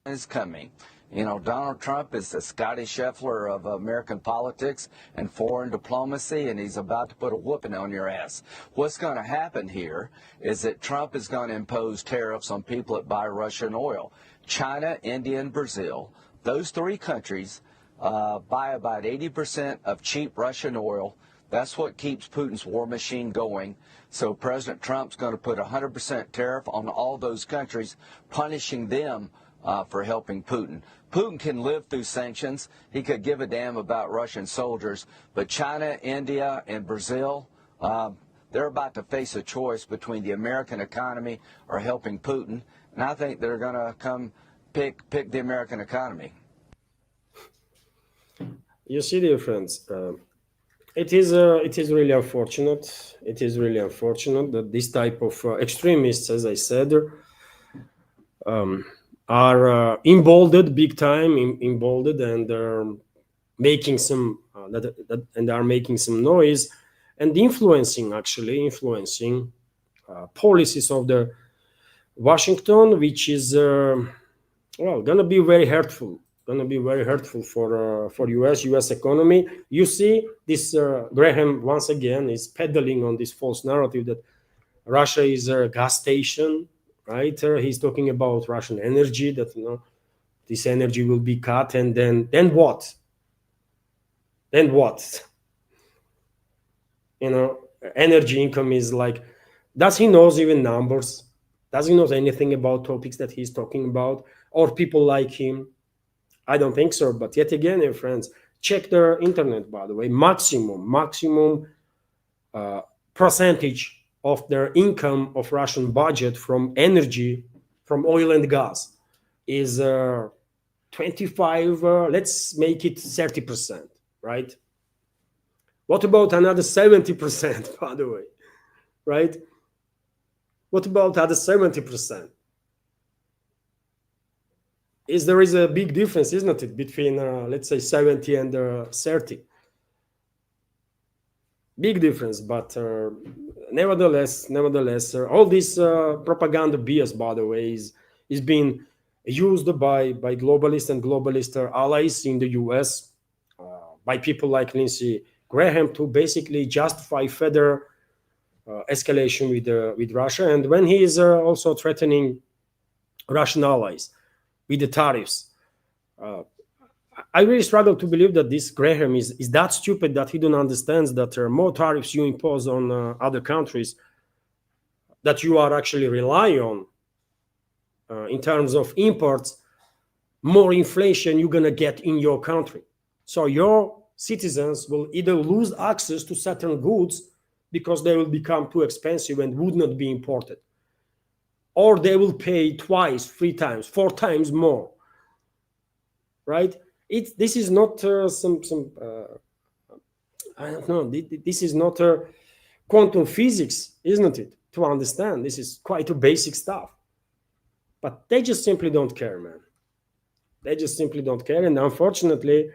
S4: Is coming. You know, Donald Trump is the Scotty Scheffler of American politics and foreign diplomacy, and he's about to put a whooping on your ass. What's going to happen here is that Trump is going to impose tariffs on people that buy Russian oil. China, India, and Brazil, those three countries buy about 80% of cheap Russian oil. That's what keeps Putin's war machine going. So President Trump's going to put a 100% tariff on all those countries, punishing them for helping Putin. Putin can live through sanctions. He could give a damn about Russian soldiers. But China, India, and Brazil, they're about to face a choice between the American economy or helping Putin. And I think they're going to come pick the American economy.
S1: You see, dear friends, it is really unfortunate. It is really unfortunate that this type of extremists, as I said, are emboldened big time, emboldened, and are making some making some noise and influencing policies of the Washington, which is gonna be very hurtful. For US economy. You see, this Graham once again is peddling on this false narrative that Russia is a gas station, right? He's talking about Russian energy, that this energy will be cut, and then what? Then what? Energy income is like, does he knows even numbers? Does he knows anything about topics that he's talking about, or people like him? I don't think so. But yet again, dear friends, check the internet, by the way. Maximum percentage of their income of Russian budget from energy, from oil and gas, is 25, let's make it 30%, right? What about another 70%, by the way, right? What about other 70%? There is a big difference, isn't it, between, let's say, 70 and 30? Big difference, but nevertheless, all this propaganda BS, by the way, is being used by globalists and globalist allies in the US, by people like Lindsey Graham, to basically justify further escalation with Russia. And when he is also threatening Russian allies with the tariffs, I really struggle to believe that this Graham is that stupid that he don't understand that there are more tariffs you impose on other countries that you are actually rely on in terms of imports, more inflation you're gonna get in your country. So your citizens will either lose access to certain goods because they will become too expensive and would not be imported, or they will pay twice, 3 times, 4 times more, right? This is not I don't know. This is not quantum physics, isn't it? To understand, this is quite a basic stuff. But they just simply don't care, man. They just simply don't care. And unfortunately,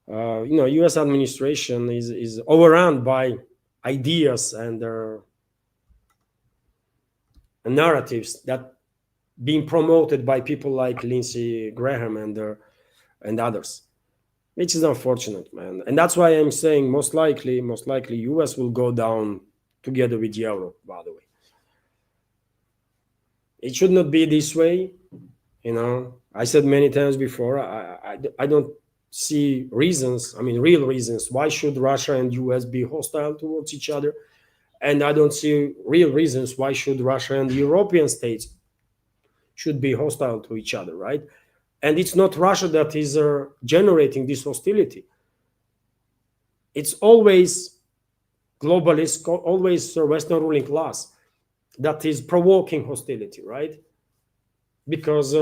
S1: U.S. administration is overrun by ideas and narratives that being promoted by people like Lindsey Graham and others, which is unfortunate, man. And that's why I'm saying most likely, U.S. will go down together with euro. By the way, it should not be this way. I said many times before, I don't see reasons. I mean, real reasons. Why should Russia and U.S. be hostile towards each other? And I don't see real reasons why should Russia and the European states should be hostile to each other, right? And it's not Russia that is generating this hostility. It's always globalists, always Western ruling class that is provoking hostility, right? Because,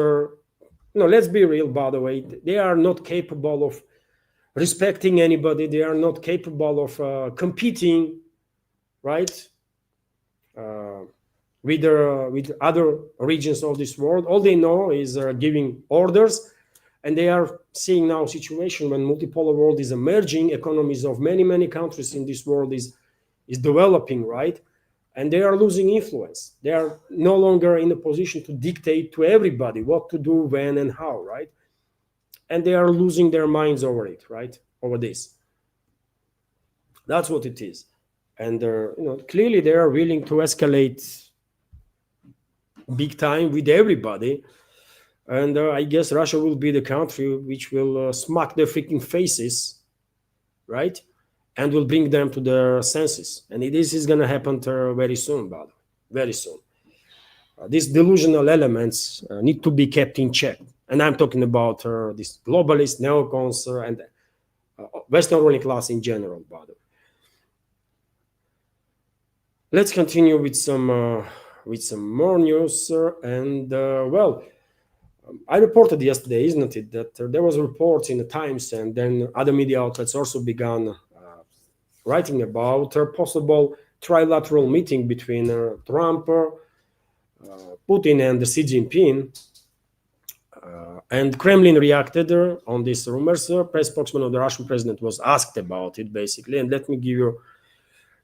S1: let's be real, by the way, they are not capable of respecting anybody. They are not capable of competing, right? With other regions of this world. All they know is giving orders, and they are seeing now a situation when multipolar world is emerging, economies of many countries in this world is developing, right? And they are losing influence. They are no longer in a position to dictate to everybody what to do, when, and how, right? And they are losing their minds over it, right? Over this. That's what it is. And clearly they are willing to escalate big time with everybody. And I guess Russia will be the country which will smack their freaking faces, right? And will bring them to their senses. And this is going to happen very soon, by the way. Very soon. These delusional elements need to be kept in check. And I'm talking about these globalist, neocons, and Western ruling class in general, by the way. Let's continue with some more news. I reported yesterday, isn't it, that there was reports in the Times, and then other media outlets also began writing about a possible trilateral meeting between Trump, Putin, and Xi Jinping. And Kremlin reacted on these rumors. Press spokesman of the Russian president was asked about it, basically. And let me give you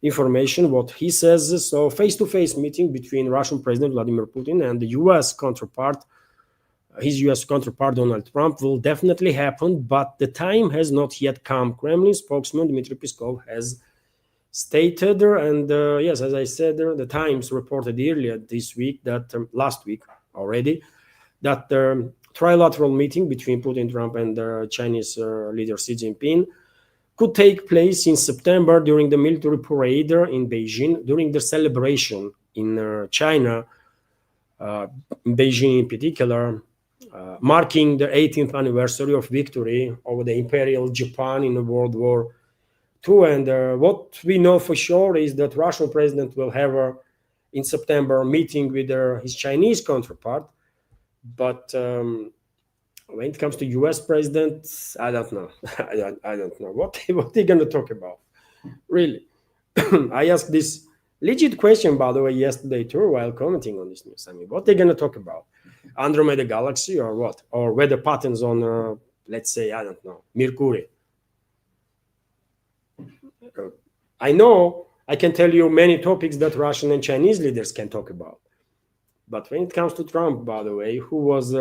S1: information, what he says. So face-to-face meeting between Russian President Vladimir Putin and the U.S. counterpart, his U.S. counterpart Donald Trump, will definitely happen, but the time has not yet come. Kremlin spokesman Dimitri Peskov has stated, and yes, as I said, the Times reported earlier this week, that last week already, that the trilateral meeting between Putin, Trump, and the Chinese leader Xi Jinping could take place in September during the military parade in Beijing, during the celebration in China, in Beijing in particular, marking the 18th anniversary of victory over the Imperial Japan in World War II. And what we know for sure is that Russian president will have in September a meeting with his Chinese counterpart. But when it comes to U.S. president, I don't know. I don't know what they're going to talk about. Really, I asked this legit question, by the way, yesterday too, while commenting on this news. I mean, what they're going to talk about? Andromeda Galaxy or what? Or weather patterns on, let's say, I don't know, Mercury. I know I can tell you many topics that Russian and Chinese leaders can talk about. But when it comes to Trump, by the way, who was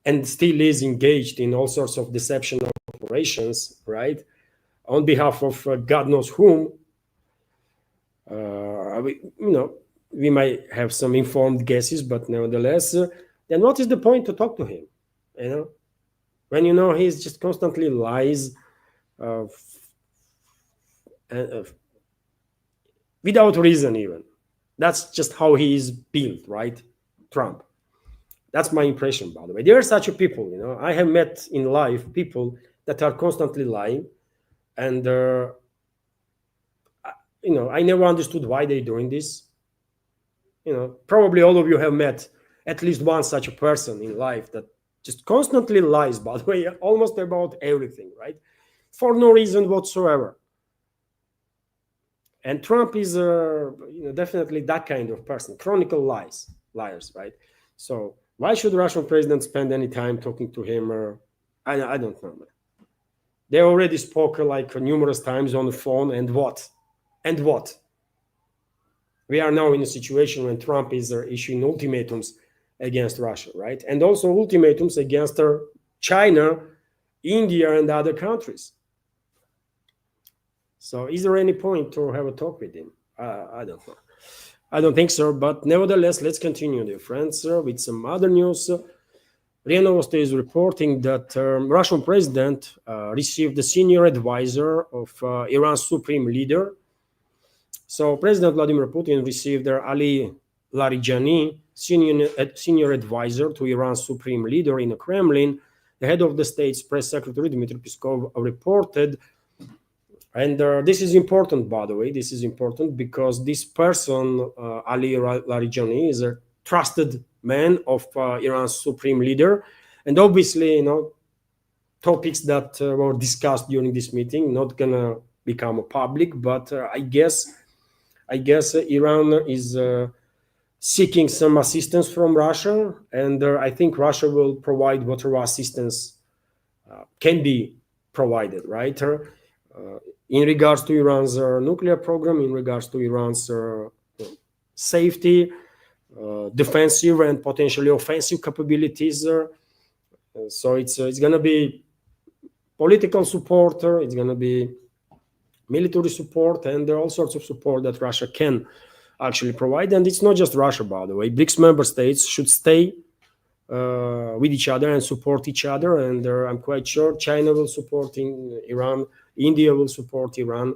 S1: and still is engaged in all sorts of deception operations, right, on behalf of God knows whom, we might have some informed guesses, but nevertheless, then what is the point to talk to him? When he's just constantly lies without reason even. That's just how he is built, right? Trump. That's my impression, by the way. There are such a people, I have met in life people that are constantly lying, and I never understood why they're doing this. Probably all of you have met at least one such a person in life that just constantly lies, by the way, almost about everything, right? For no reason whatsoever. And Trump is definitely that kind of person, chronicle liars, right? So Why should the Russian president spend any time talking to him? I don't know, man. They already spoke like numerous times on the phone, and what? And what? We are now in a situation when Trump is issuing ultimatums against Russia, right? And also ultimatums against China, India, and other countries. So is there any point to have a talk with him? I don't know. I don't think so, but nevertheless, let's continue, dear friends, with some other news. RIA Novosti is reporting that Russian president received the senior advisor of Iran's supreme leader. So President Vladimir Putin received Ali Larijani, senior advisor to Iran's supreme leader in the Kremlin. The head of the state's press secretary, Dimitri reported. And this is important, by the way. This is important because this person, Ali Larijani, is a trusted man of Iran's supreme leader. And obviously, topics that were discussed during this meeting not gonna become public. But I guess Iran is seeking some assistance from Russia, and I think Russia will provide whatever assistance can be provided, right? In regards to Iran's nuclear program, in regards to Iran's safety, defensive and potentially offensive capabilities. So it's going to be political support, it's going to be military support, and there are all sorts of support that Russia can actually provide. And it's not just Russia, by the way. BRICS member states should stay with each other and support each other. And I'm quite sure China will support Iran, India will support Iran.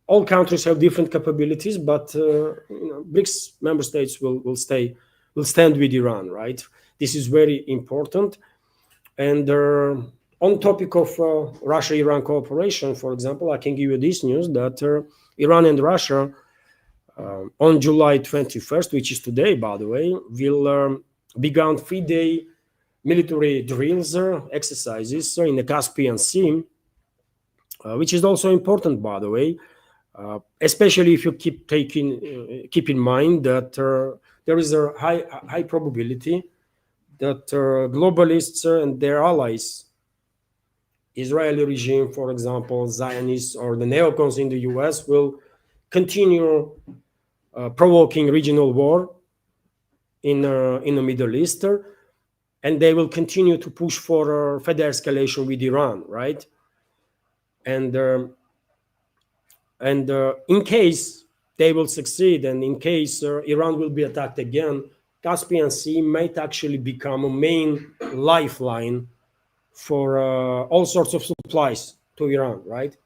S1: All countries have different capabilities, but BRICS member states will stand with Iran, right? This is very important. And on topic of Russia-Iran cooperation, for example, I can give you this news that Iran and Russia on July 21st, which is today, by the way, will begin 3-day military drills, exercises in the Caspian Sea, which is also important, by the way, especially if you keep in mind that there is a high probability that globalists and their allies, Israeli regime, for example, Zionists or the neocons in the US, will continue provoking regional war in the Middle East, and they will continue to push for further escalation with Iran, right? And in case they will succeed, and in case Iran will be attacked again, Caspian Sea might actually become a main lifeline for all sorts of supplies to Iran, right?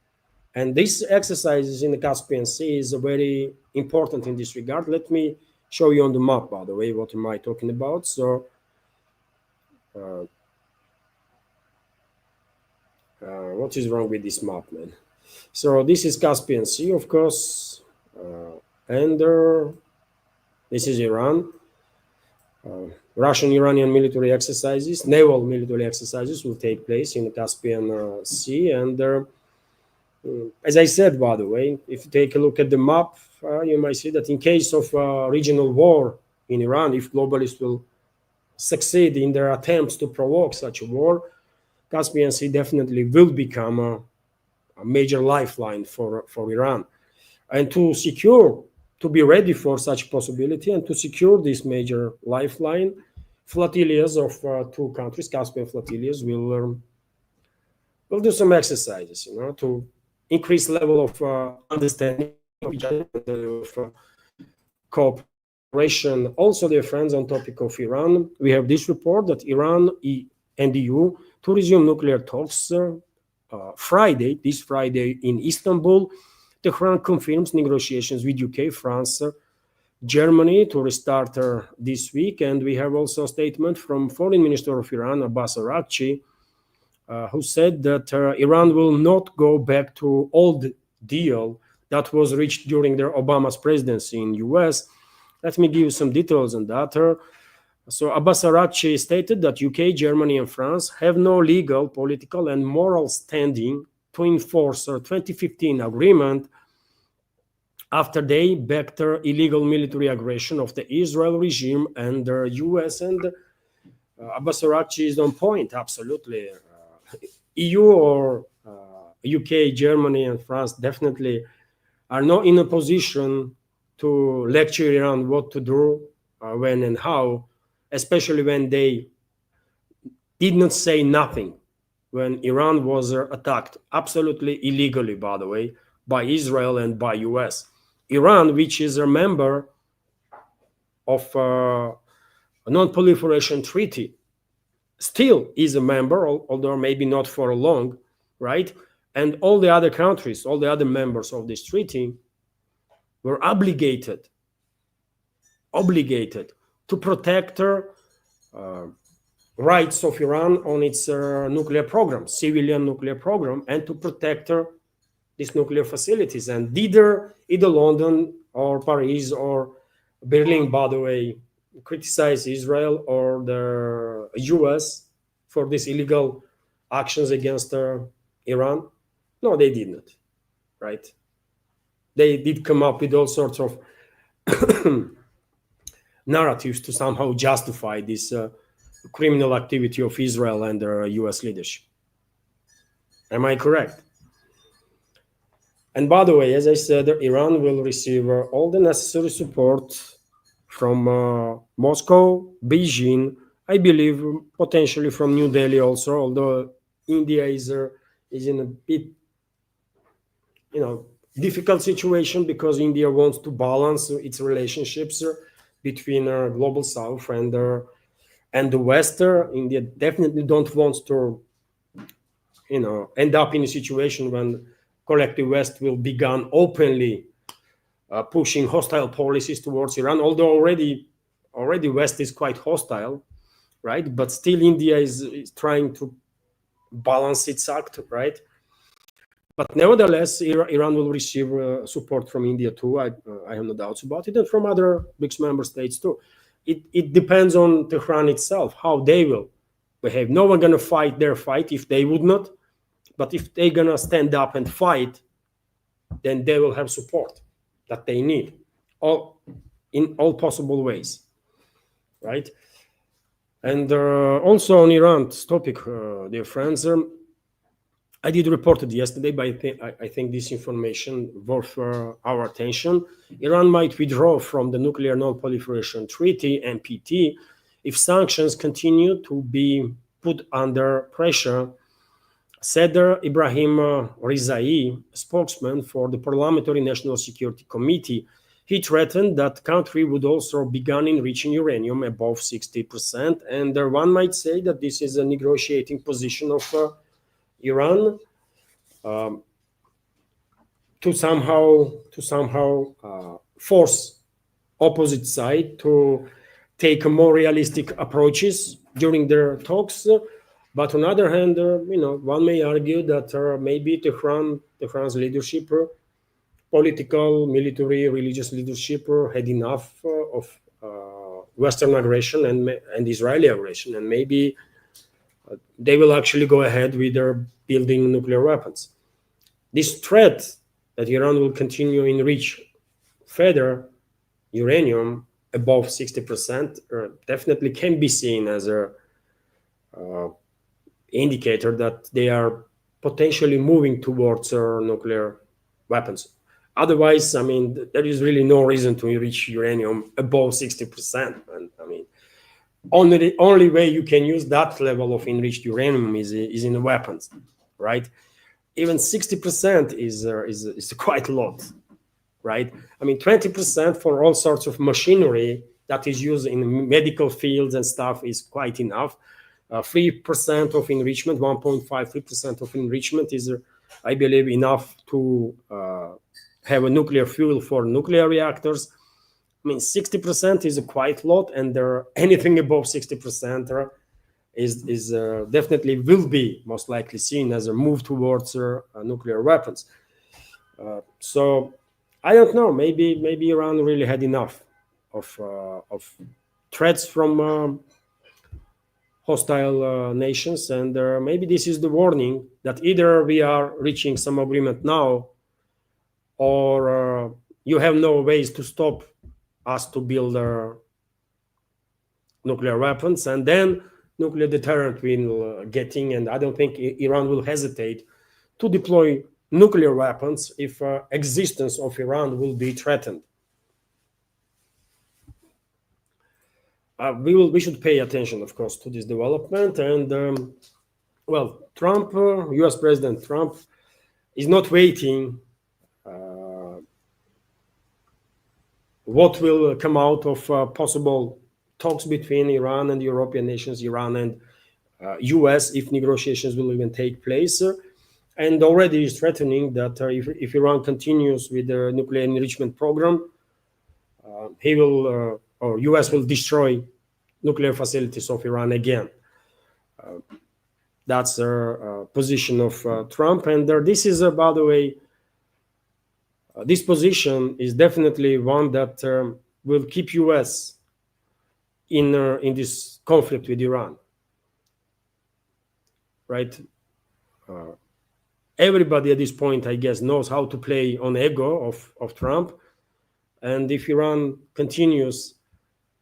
S1: And these exercises in the Caspian Sea is very important in this regard. Let me show you on the map, by the way, what am I talking about. So what is wrong with this map, man? So this is Caspian Sea, of course, and this is Iran. Russian-Iranian military exercises, naval military exercises will take place in the Caspian Sea. And as I said, by the way, if you take a look at the map, you might see that in case of regional war in Iran, if globalists will succeed in their attempts to provoke such a war, Caspian Sea definitely will become a major lifeline for Iran. And to be ready for such possibility and to secure this major lifeline, flotillas of two countries, Caspian flotillas, will do some exercises, to increase level of understanding of each other, of cooperation. Also, dear friends, on topic of Iran, we have this report that Iran and EU to resume nuclear talks this Friday in Istanbul. Tehran confirms negotiations with UK, France, Germany to restart this week. And we have also a statement from Foreign Minister of Iran, Abbas Araghchi, who said that Iran will not go back to old deal that was reached during Obama's presidency in US. Let me give you some details on that. So Abbas Araghchi stated that UK, Germany, and France have no legal, political, and moral standing to enforce a 2015 agreement after they backed the illegal military aggression of the Israel regime, and the US and Abbas Araghchi is on point, absolutely. EU or UK, Germany, and France definitely are not in a position to lecture Iran what to do, when and how, especially when they did not say nothing when Iran was attacked, absolutely illegally, by the way, by Israel and by US. Iran, which is a member of a non-proliferation treaty, still is a member, although maybe not for long, right? And all the other countries, all the other members of this treaty were obligated to protect rights of Iran on its nuclear program, civilian nuclear program, and to protect these nuclear facilities. And either London or Paris or Berlin, by the way, criticize Israel or the US for these illegal actions against Iran. No, they did not, right? They did come up with all sorts of narratives to somehow justify this criminal activity of Israel and the US leadership. Am I correct? And by the way, as I said, Iran will receive all the necessary support from Moscow, Beijing, I believe potentially from New Delhi also, although India is in a bit, difficult situation because India wants to balance its relationships between global South and the West. India definitely don't want to, end up in a situation when collective West will begin openly pushing hostile policies towards Iran, although already West is quite hostile, right? But still India is trying to balance its act, right? But nevertheless, Iran will receive support from India too. I have no doubts about it, and from other BRICS member states too. It depends on Tehran itself, how they will behave. No one going to fight their fight if they would not. But if they're going to stand up and fight, then they will have support that they need in all possible ways, right? And also on Iran's topic, dear friends, I did report it yesterday, but I think this information worth our attention. Iran might withdraw from the Nuclear Non-Proliferation Treaty, NPT, if sanctions continue to be put under pressure, said Ibrahim Rizai, spokesman for the Parliamentary National Security Committee. He threatened that country would also begin enriching uranium above 60%. And one might say that this is a negotiating position of Iran to somehow force opposite side to take more realistic approaches during their talks. But on the other hand, one may argue that maybe Tehran's leadership, political, military, religious leadership, had enough of Western aggression and Israeli aggression, and maybe they will actually go ahead with their building nuclear weapons. This threat that Iran will continue enrich further uranium above 60% definitely can be seen as a indicator that they are potentially moving towards nuclear weapons. Otherwise, there is really no reason to enrich uranium above 60%. And the only way you can use that level of enriched uranium is in the weapons, right? Even 60% is quite a lot, right? 20% for all sorts of machinery that is used in medical fields and stuff is quite enough. 3% of enrichment, 1.5-3% of enrichment is, I believe, enough to have a nuclear fuel for nuclear reactors. 60% is quite a lot, and anything above 60% is definitely will be most likely seen as a move towards nuclear weapons. So I don't know. Maybe Iran really had enough of threats from hostile nations, and maybe this is the warning that either we are reaching some agreement now, or you have no ways to stop us to build nuclear weapons, and then nuclear deterrent will getting, and I don't think Iran will hesitate to deploy nuclear weapons if existence of Iran will be threatened. We should pay attention, of course, to this development. And well, Trump, U.S. President Trump, is not waiting what will come out of possible talks between Iran and European nations, Iran and U.S., if negotiations will even take place. And already is threatening that if Iran continues with the nuclear enrichment program, he will, or U.S. will destroy nuclear facilities of Iran again. That's the position of Trump. And this is, by the way, this position is definitely one that will keep U.S. in this conflict with Iran, right? Everybody at this point, I guess, knows how to play on ego of Trump. And if Iran continues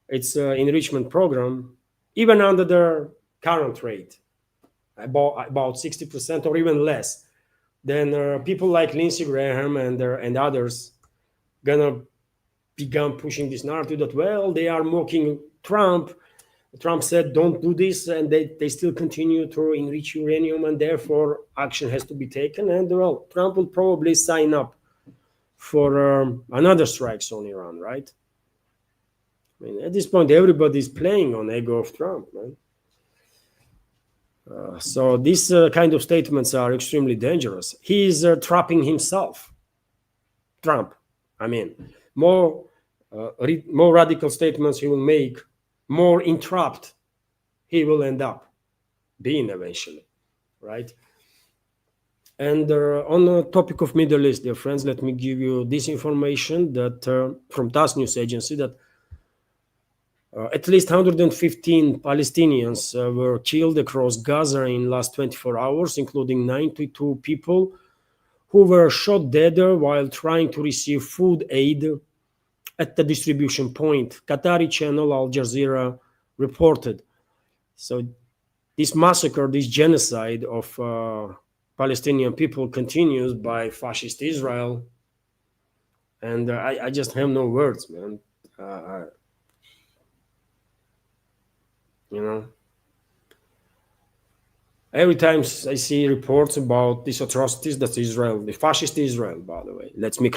S1: its enrichment program, even under their current rate, about 60% or even less, then people like Lindsey Graham and others gonna begin pushing this narrative that, well, they are mocking Trump. Trump said, don't do this, and they still continue to enrich uranium, and therefore action has to be taken. And well, Trump will probably sign up for another strikes on Iran, right? I mean, at this point, everybody's playing on ego of Trump, right? So these kind of statements are extremely dangerous. He is trapping himself. Trump, I mean, more radical statements he will make, more entrapped he will end up being eventually, right? And on the topic of Middle East, dear friends, let me give you this information that from TASS news agency that at least 115 Palestinians were killed across Gaza in last 24 hours, including 92 people who were shot dead while trying to receive food aid at the distribution point. Qatari channel Al Jazeera reported. So this massacre, this genocide of Palestinian people continues by fascist Israel. And I just have no words, man. You know, every time I see reports about these atrocities, that's Israel, the fascist Israel, by the way. Let me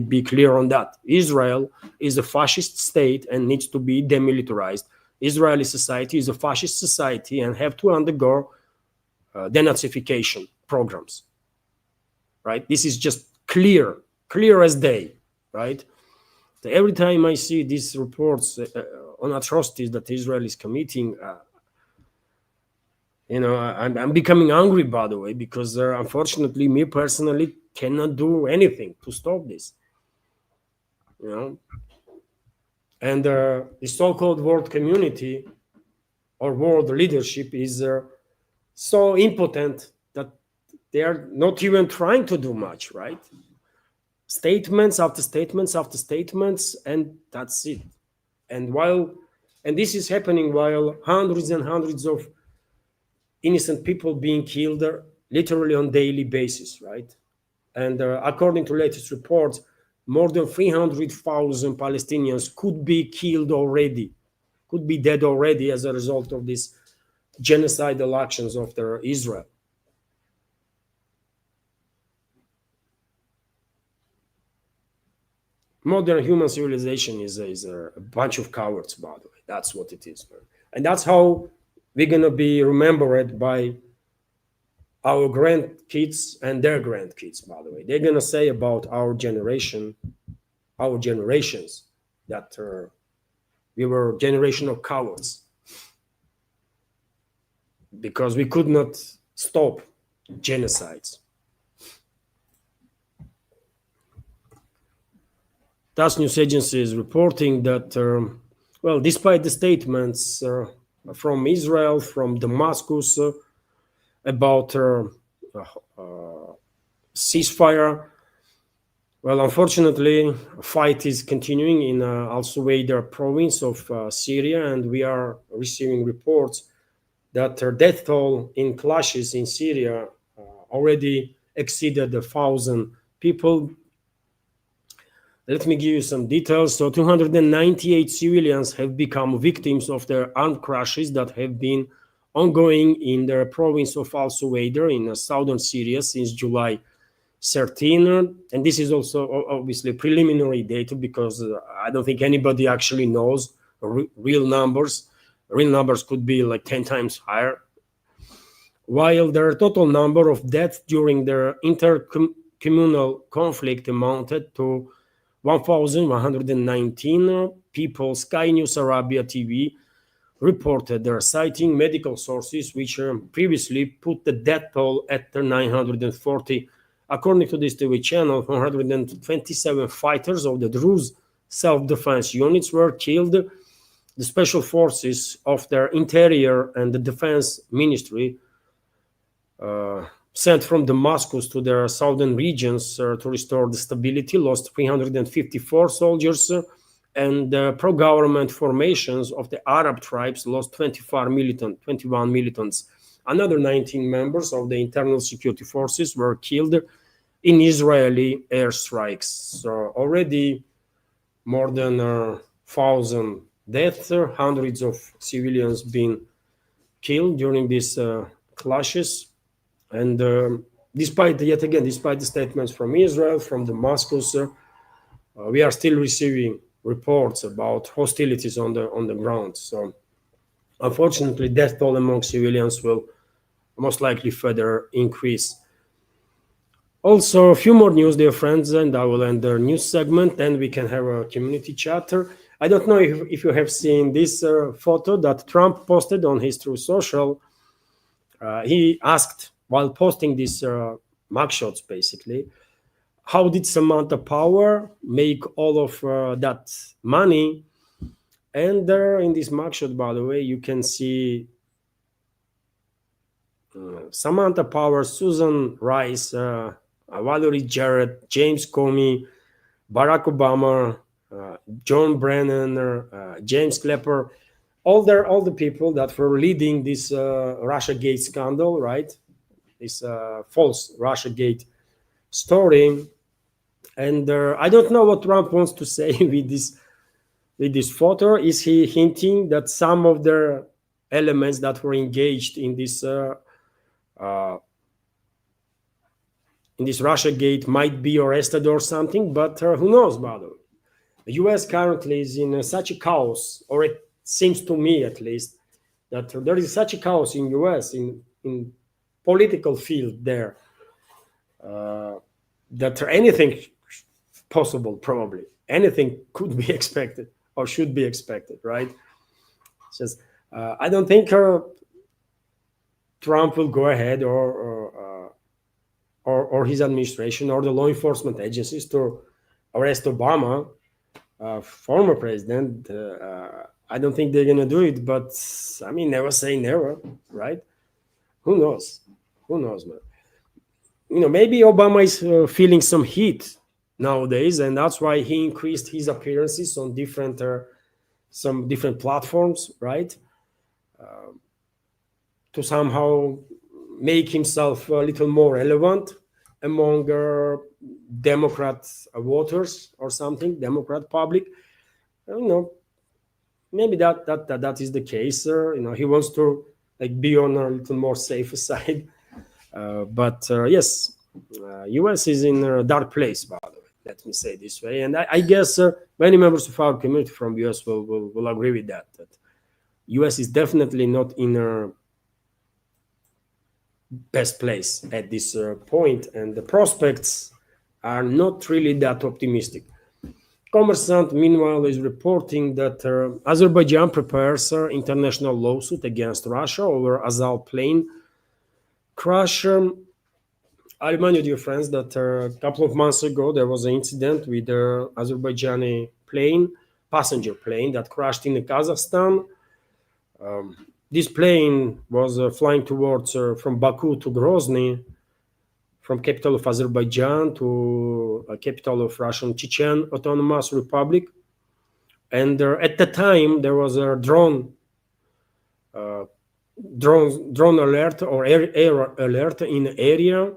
S1: be clear on that. Israel is a fascist state and needs to be demilitarized. Israeli society is a fascist society and have to undergo denazification programs, right? This is just clear as day, right? So every time I see these reports on atrocities that Israel is committing, you know, I'm becoming angry, by the way, because unfortunately, me personally cannot do anything to stop this, you know. And the so-called world community or world leadership is so impotent that they are not even trying to do much, right? Statements after statements after statements, and that's it. And this is happening while hundreds and hundreds of innocent people being killed literally on daily basis, right? And according to latest reports, more than 300,000 Palestinians could be killed already, could be dead already as a result of these genocidal actions of Israel. Modern human civilization is a bunch of cowards, by the way. That's what it is, man. And that's how we're going to be remembered by our grandkids and their grandkids, by the way. They're going to say about our generation, our generations, that we were a generation of cowards because we could not stop genocides. TASS news agency is reporting that, well, despite the statements from Israel, from Damascus, about ceasefire, Well, unfortunately, a fight is continuing in Al-Suwayda province of Syria, and we are receiving reports that their death toll in clashes in Syria already exceeded 1,000 people. Let me give you some details. So 298 civilians have become victims of the armed crashes that have been ongoing in the province of Al-Suwayda in southern Syria since July 13. And this is also obviously preliminary data because I don't think anybody actually knows real numbers. Real numbers could be like 10 times higher. While the total number of deaths during the intercommunal conflict amounted to 1,119 people, Sky News Arabia TV reported they're citing medical sources which previously put the death toll at 940. According to this TV channel, 127 fighters of the Druze self-defense units were killed. The special forces of their interior and the defense ministry sent from Damascus to their southern regions to restore the stability, lost 354 soldiers, and the pro-government formations of the Arab tribes lost 21 militants. Another 19 members of the internal security forces were killed in Israeli airstrikes. So already more than 1,000 deaths, hundreds of civilians being killed during these clashes. And despite the statements from Israel, from Damascus, we are still receiving reports about hostilities on the ground. So, unfortunately, death toll among civilians will most likely further increase. Also, a few more news, dear friends, and I will end the news segment. Then we can have a community chatter. I don't know if you have seen this photo that Trump posted on his Truth Social. He asked, while posting these mugshots, basically, how did Samantha Power make all of that money? And there in this mugshot, by the way, you can see Samantha Power, Susan Rice, Valerie Jarrett, James Comey, Barack Obama, John Brennan, James Clapper, all the people that were leading this RussiaGate scandal, right? This false RussiaGate story. And I don't know what Trump wants to say with this photo. Is he hinting that some of the elements that were engaged in this RussiaGate might be arrested or something? But who knows, by the way. The U.S. currently is in such a chaos, or it seems to me at least, that there is such a chaos in U.S. in political field there that anything possible, probably anything could be expected or should be expected, right? It's just I don't think Trump will go ahead or his administration or the law enforcement agencies to arrest Obama, former president. I don't think they're gonna do it, but I mean, never say never, right? Who knows? Who knows, man? Maybe Obama is feeling some heat nowadays, and that's why he increased his appearances on some different platforms, right? To somehow make himself a little more relevant among Democrat voters or something, Democrat public. Maybe that is the case. He wants to be on a little more safer side. But yes, U.S. is in a dark place, by the way. Let me say this way, and I guess many members of our community from U.S. will agree with that. That U.S. is definitely not in a best place at this point, and the prospects are not really that optimistic. Kommersant, meanwhile, is reporting that Azerbaijan prepares an international lawsuit against Russia over Azal plane crash. I remind you, dear friends, that a couple of months ago there was an incident with the Azerbaijani passenger plane that crashed in Kazakhstan. This plane was flying towards from Baku to Grozny from capital of Azerbaijan to a capital of Russian Chechen Autonomous Republic. And at the time, there was a drone alert or air alert in the area.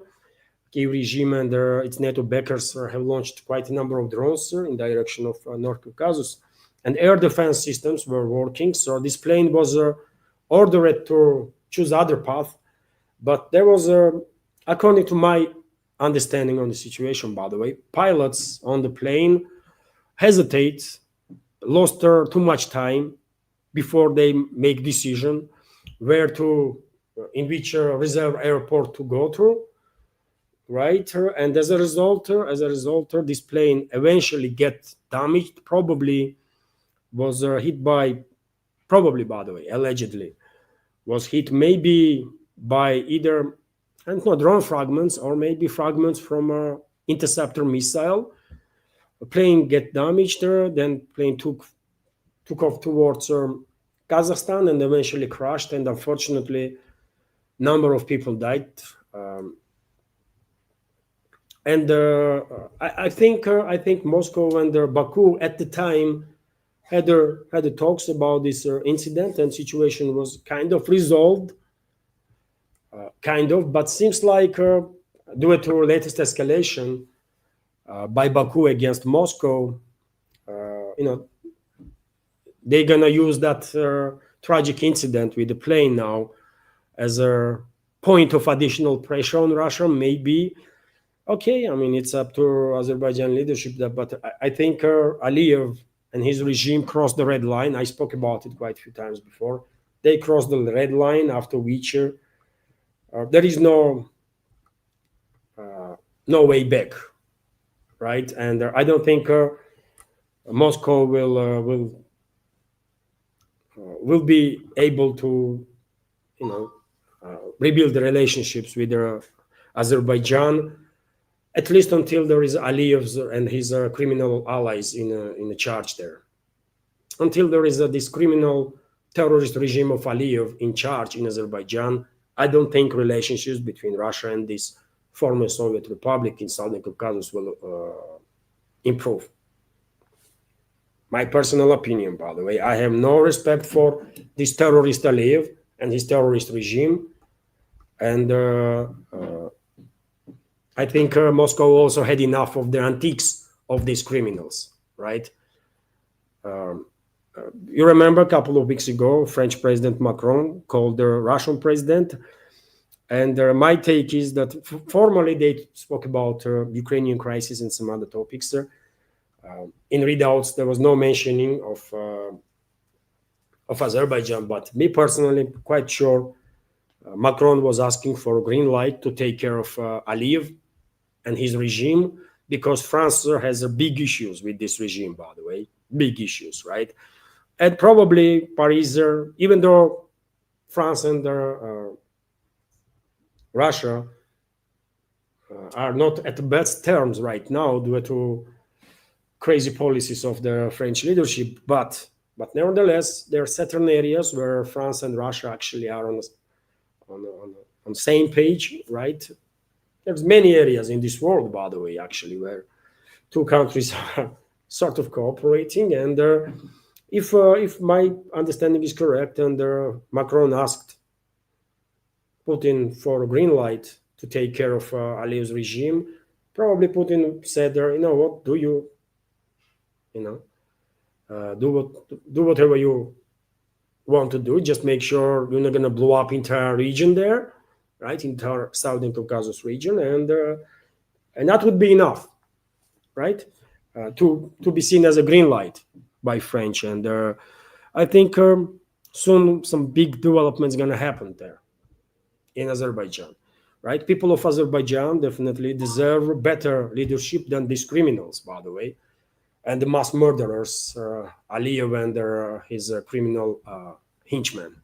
S1: Kiev regime and its NATO backers have launched quite a number of drones in direction of North Caucasus, and air defense systems were working. So this plane was ordered to choose other path, but there was, according to my understanding on the situation, by the way, pilots on the plane hesitate, lost too much time before they make decision where to, in which reserve airport to go to, right? And as a result, this plane eventually get damaged. Probably was hit by, by the way, allegedly was hit maybe by either, I don't know, drone fragments or maybe fragments from a interceptor missile. A plane get damaged there, then plane took off towards Kazakhstan and eventually crashed, and unfortunately number of people died. And I think Moscow and Baku at the time had the talks about this incident, and situation was kind of resolved, but seems like due to latest escalation by Baku against Moscow, they're gonna use that tragic incident with the plane now as a point of additional pressure on Russia, maybe. Okay, I mean, it's up to Azerbaijan leadership, but I think Aliyev and his regime crossed the red line. I spoke about it quite a few times before. They crossed the red line, after which there is no way back, right? And I don't think Moscow will be able to, rebuild the relationships with Azerbaijan, at least until there is Aliyev's and his criminal allies in charge there. Until there is this criminal terrorist regime of Aliyev in charge in Azerbaijan, I don't think relationships between Russia and this former Soviet republic in Southern Caucasus will improve. My personal opinion, by the way. I have no respect for this terrorist Aliyev and his terrorist regime. And I think Moscow also had enough of the antiques of these criminals, right? You remember a couple of weeks ago, French President Macron called the Russian president. And my take is that formally they spoke about Ukrainian crisis and some other topics. In readouts, there was no mentioning of Azerbaijan, but me personally, quite sure Macron was asking for a green light to take care of Aliyev and his regime, because France has big issues with this regime, by the way, big issues, right? And probably Paris, even though France and Russia are not at the best terms right now due to crazy policies of the French leadership, but nevertheless, there are certain areas where France and Russia actually are on the same page, right? There's many areas in this world, by the way, actually, where two countries are sort of cooperating. And if my understanding is correct, and Macron asked Putin for a green light to take care of Aliyev's regime, probably Putin said, you know what, do whatever you want to do. Just make sure you're not going to blow up entire region there, right? Entire Southern Caucasus region, and that would be enough, right? To be seen as a green light by French. And I think soon some big developments going to happen there in Azerbaijan, right? People of Azerbaijan definitely deserve better leadership than these criminals, by the way, and the mass murderers, Aliyev and his criminal henchmen.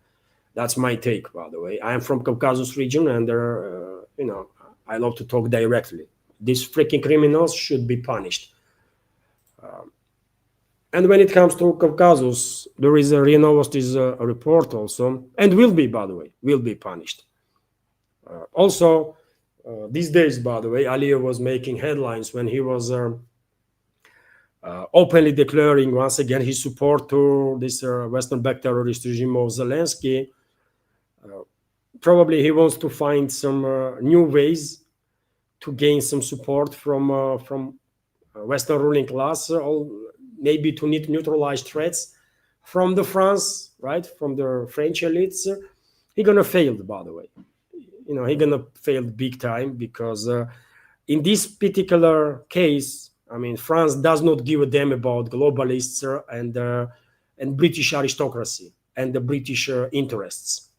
S1: That's my take, by the way. I am from Caucasus region, and I love to talk directly. These freaking criminals should be punished. And when it comes to Caucasus, there is a RIA Novosti's report also, and will be, by the way, will be punished. Also, these days, by the way, Aliyev was making headlines when he was openly declaring once again his support to this Western-backed terrorist regime of Zelensky. Probably he wants to find some new ways to gain some support from Western ruling class, or maybe to neutralize threats from the France, right, from the French elites. He's gonna fail, by the way. He's gonna fail big time, because in this particular case, I mean, France does not give a damn about globalists and British aristocracy and the British interests,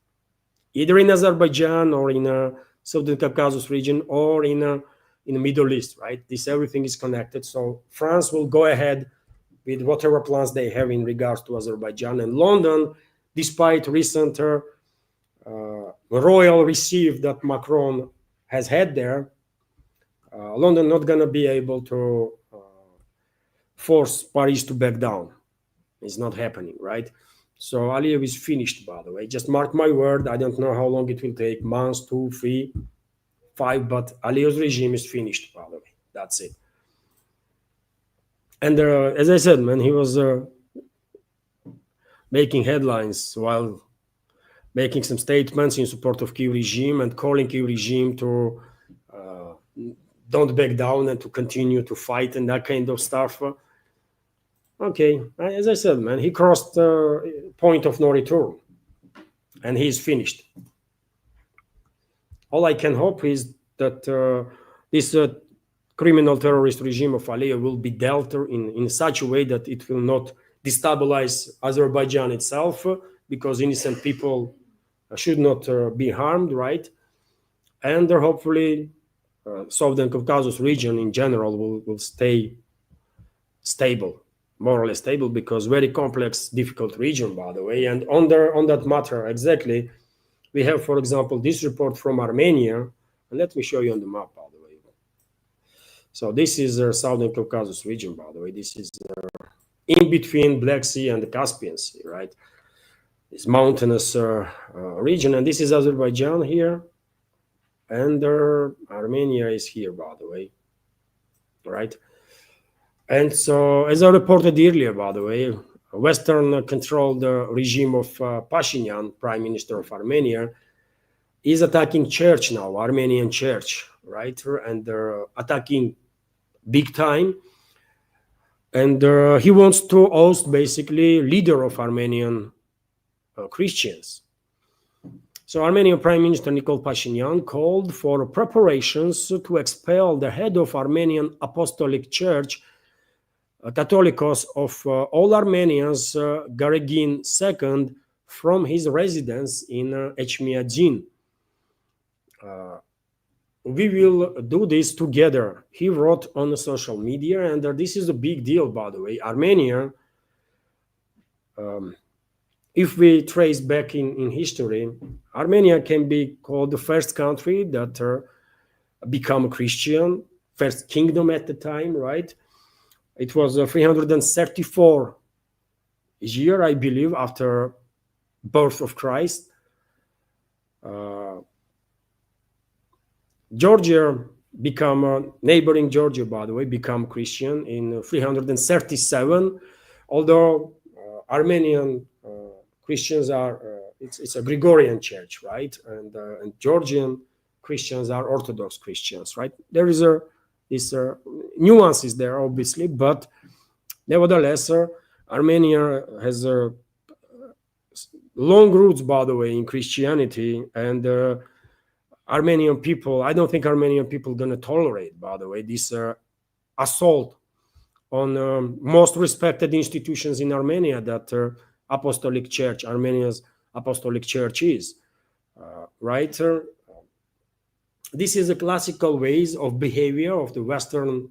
S1: either in Azerbaijan or in Southern Caucasus region or in the Middle East, right? Everything is connected. So France will go ahead with whatever plans they have in regards to Azerbaijan. And London, despite recent royal receive that Macron has had there, London not going to be able to force Paris to back down. It's not happening, right? So Aliyev is finished, by the way. Just mark my word. I don't know how long it will take, months, 2, 3, 5, but Aliyev's regime is finished, by the way. That's it. And as I said, man, he was making headlines while making some statements in support of Kiev regime and calling Kiev regime to don't back down and to continue to fight and that kind of stuff. Okay, as I said, man, he crossed the point of no return, and he's finished. All I can hope is that this criminal terrorist regime of Aliyev will be dealt in such a way that it will not destabilize Azerbaijan itself, because innocent people should not be harmed, right? And hopefully Southern Caucasus region in general will stay stable, more or less stable, because very complex, difficult region, by the way. And on that matter, exactly, we have, for example, this report from Armenia. And let me show you on the map, by the way. So this is Southern Caucasus region, by the way. This is in between Black Sea and the Caspian Sea, right? This mountainous region. And this is Azerbaijan here. And Armenia is here, by the way, right? And so, as I reported earlier, by the way, a Western-controlled regime of Pashinyan, Prime Minister of Armenia, is attacking church now, Armenian church, right? And they're attacking big time. And he wants to oust, basically, leader of Armenian Christians. So Armenian Prime Minister Nikol Pashinyan called for preparations to expel the head of Armenian Apostolic Church, Catholicos of all Armenians, Garegin II, from his residence in Echmiadzin. We will do this together, he wrote on social media, and this is a big deal, by the way. Armenia, if we trace back in history, Armenia can be called the first country that became Christian, first kingdom at the time, right? It was 334 year, I believe, after birth of Christ. Georgia become neighboring Georgia, by the way, become Christian in 337, although Armenian Christians are it's a Gregorian church, right? And Georgian Christians are Orthodox Christians, right? There is these nuances there, obviously, but nevertheless, Armenia has long roots, by the way, in Christianity, and Armenian people, I don't think Armenian people are going to tolerate, by the way, this assault on most respected institutions in Armenia that Apostolic Church, Armenia's Apostolic Church is, right? This is a classical ways of behavior of the Western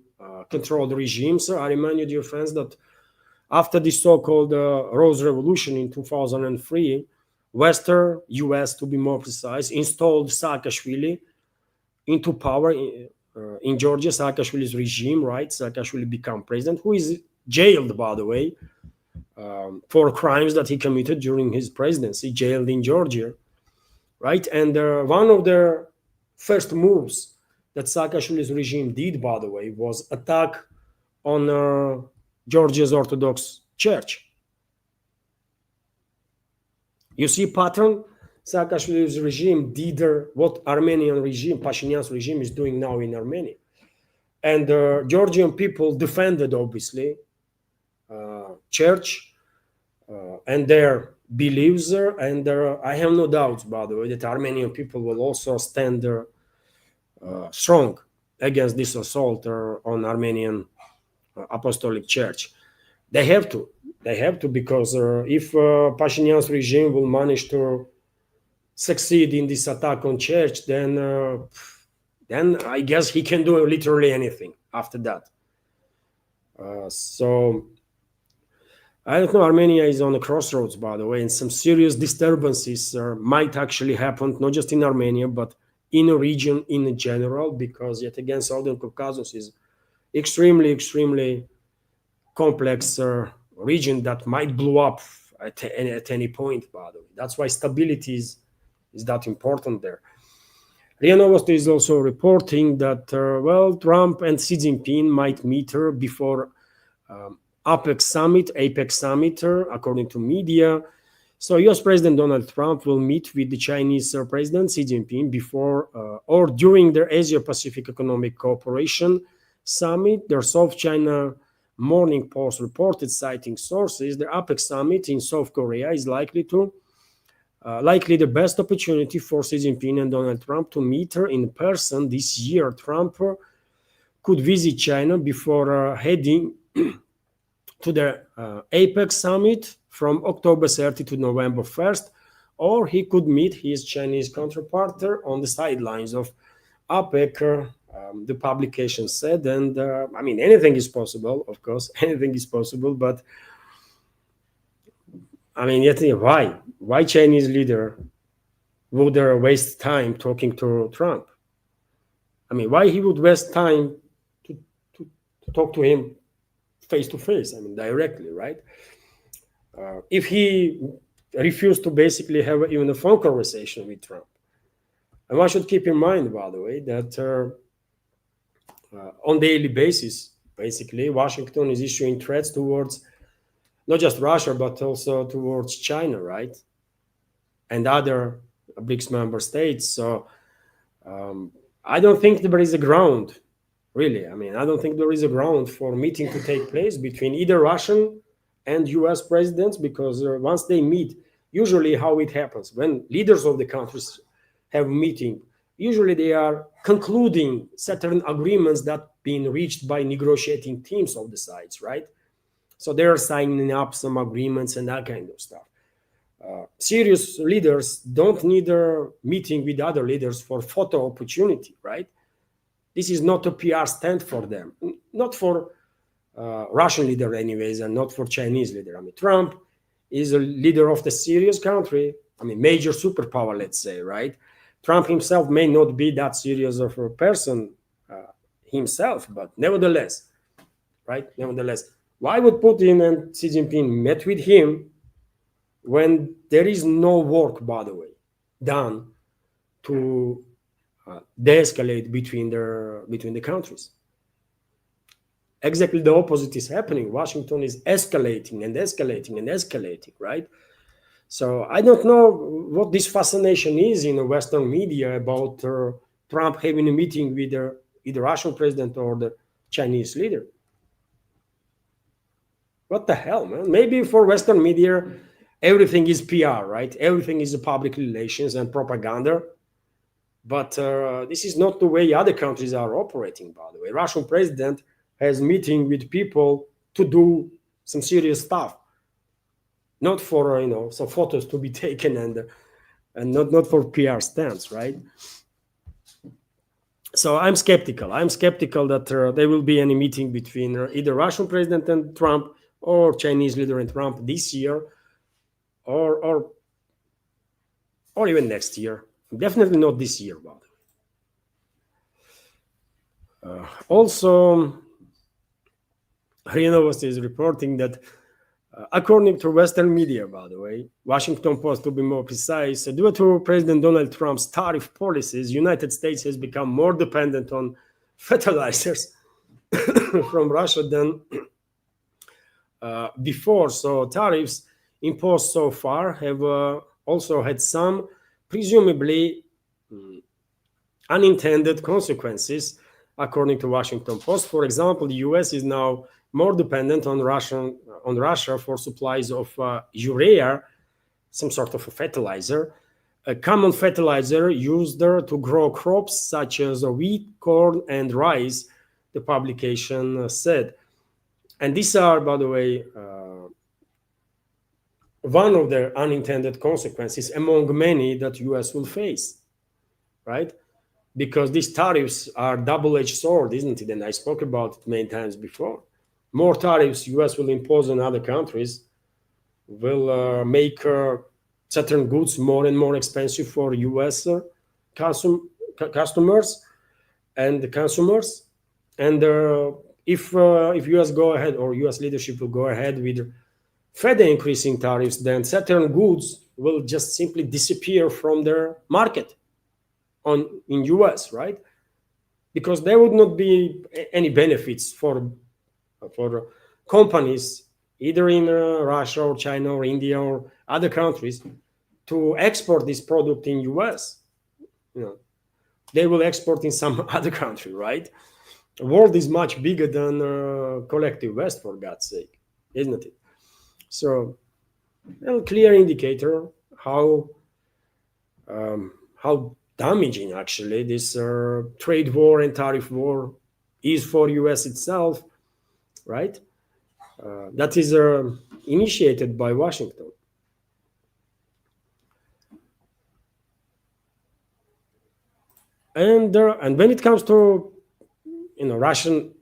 S1: controlled regimes. I remind you, dear friends, that after the so-called Rose Revolution in 2003, Western, US to be more precise, installed Saakashvili into power in Georgia, Saakashvili's regime, right? Saakashvili became president, who is jailed, by the way, for crimes that he committed during his presidency, jailed in Georgia, right? And one of their first moves that Saakashvili's regime did, by the way, was attack on Georgia's Orthodox Church. You see pattern? Saakashvili's regime did what Armenian regime, Pashinyan's regime, is doing now in Armenia. And Georgian people defended, obviously, church and their beliefs. And I have no doubts, by the way, that Armenian people will also stand strong against this assault on Armenian Apostolic Church. They have to. They have to, because if Pashinyan's regime will manage to succeed in this attack on church, then I guess he can do literally anything after that. So I don't know. Armenia is on a crossroads, by the way, and some serious disturbances might actually happen, not just in Armenia, but in a region in general, because yet again, Southern Caucasus is extremely complex region that might blow up at any point, by the way. That's why stability is that important there. RIA Novosti is also reporting that, Trump and Xi Jinping might meet before APEC summit, according to media. So US President Donald Trump will meet with the Chinese President Xi Jinping before or during their Asia-Pacific Economic Cooperation Summit. Their South China Morning Post reported, citing sources, the APEC summit in South Korea is likely the best opportunity for Xi Jinping and Donald Trump to meet in person this year. Trump could visit China before heading to the APEC summit from October 30 to November 1st, or he could meet his Chinese counterpart on the sidelines of APEC, the publication said. And anything is possible, of course, anything is possible, but why Chinese leader would waste time talking to Trump? Why he would waste time to talk to him face to face, directly, right? If he refused to basically have even a phone conversation with Trump. And one should keep in mind, by the way, that on daily basis, basically, Washington is issuing threats towards not just Russia, but also towards China, right? And other BRICS member states. So I don't think there is a ground, really. I don't think there is a ground for meeting to take place between either Russian and US presidents, because once they meet, usually how it happens, when leaders of the countries have a meeting, usually they are concluding certain agreements that been reached by negotiating teams of the sides, right? So they're signing up some agreements and that kind of stuff. Serious leaders don't need a meeting with other leaders for photo opportunity, right? This is not a PR stand for them, not for Russian leader anyways, and not for Chinese leader. Trump is a leader of the serious country, major superpower, let's say, right? Trump himself may not be that serious of a person himself, but nevertheless, right? Nevertheless, why would Putin and Xi Jinping met with him when there is no work, by the way, done to de-escalate between the countries? Exactly the opposite is happening. Washington is escalating and escalating and escalating, right? So I don't know what this fascination is in the Western media about Trump having a meeting with either Russian president or the Chinese leader. What the hell, man? Maybe for Western media, everything is PR, right? Everything is public relations and propaganda. But this is not the way other countries are operating, by the way. Russian president has meeting with people to do some serious stuff, not for some photos to be taken and not for PR stunts, right? So I'm skeptical. I'm skeptical that there will be any meeting between either Russian president and Trump or Chinese leader and Trump this year, or even next year. Definitely not this year, by the way. Also, RIA Novosti is reporting that According to Western media, by the way, Washington Post to be more precise, due to President Donald Trump's tariff policies, United States has become more dependent on fertilizers from Russia than before. So tariffs imposed so far have also had some presumably unintended consequences, according to Washington Post. For example, the US is now more dependent on Russia for supplies of urea, some sort of a fertilizer, a common fertilizer used to grow crops such as wheat, corn, and rice, the publication said. And these are, by the way, one of the unintended consequences among many that US will face, right? Because these tariffs are double-edged sword, isn't it? And I spoke about it many times before. More tariffs US will impose on other countries will make certain goods more and more expensive for US customers and consumers. And if US go ahead, or US leadership will go ahead with further increasing tariffs, then certain goods will just simply disappear from their market in US, right? Because there would not be any benefits for companies either in Russia or China or India or other countries to export this product in US. They will export in some other country, right? The world is much bigger than collective West, for God's sake, isn't it? So, a clear indicator how damaging actually this trade war and tariff war is for US itself, right? That is initiated by Washington. And when it comes to Russian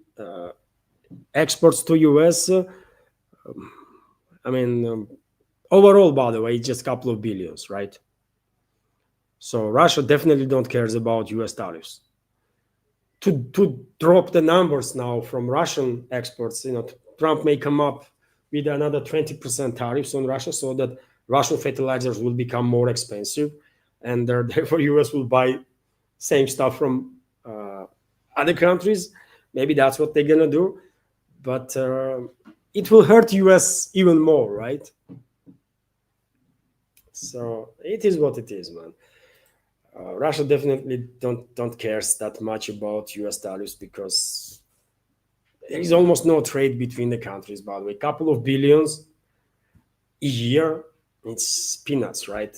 S1: exports to US, overall, by the way, it's just a couple of billions, right? So Russia definitely don't cares about US tariffs. To drop the numbers now from Russian exports, Trump may come up with another 20% tariffs on Russia so that Russian fertilizers will become more expensive, and therefore US will buy same stuff from other countries. Maybe that's what they're gonna do, but it will hurt US even more, right? So it is what it is, man. Russia definitely don't care that much about US tariffs because there is almost no trade between the countries, by the way. A couple of billions a year, it's peanuts, right?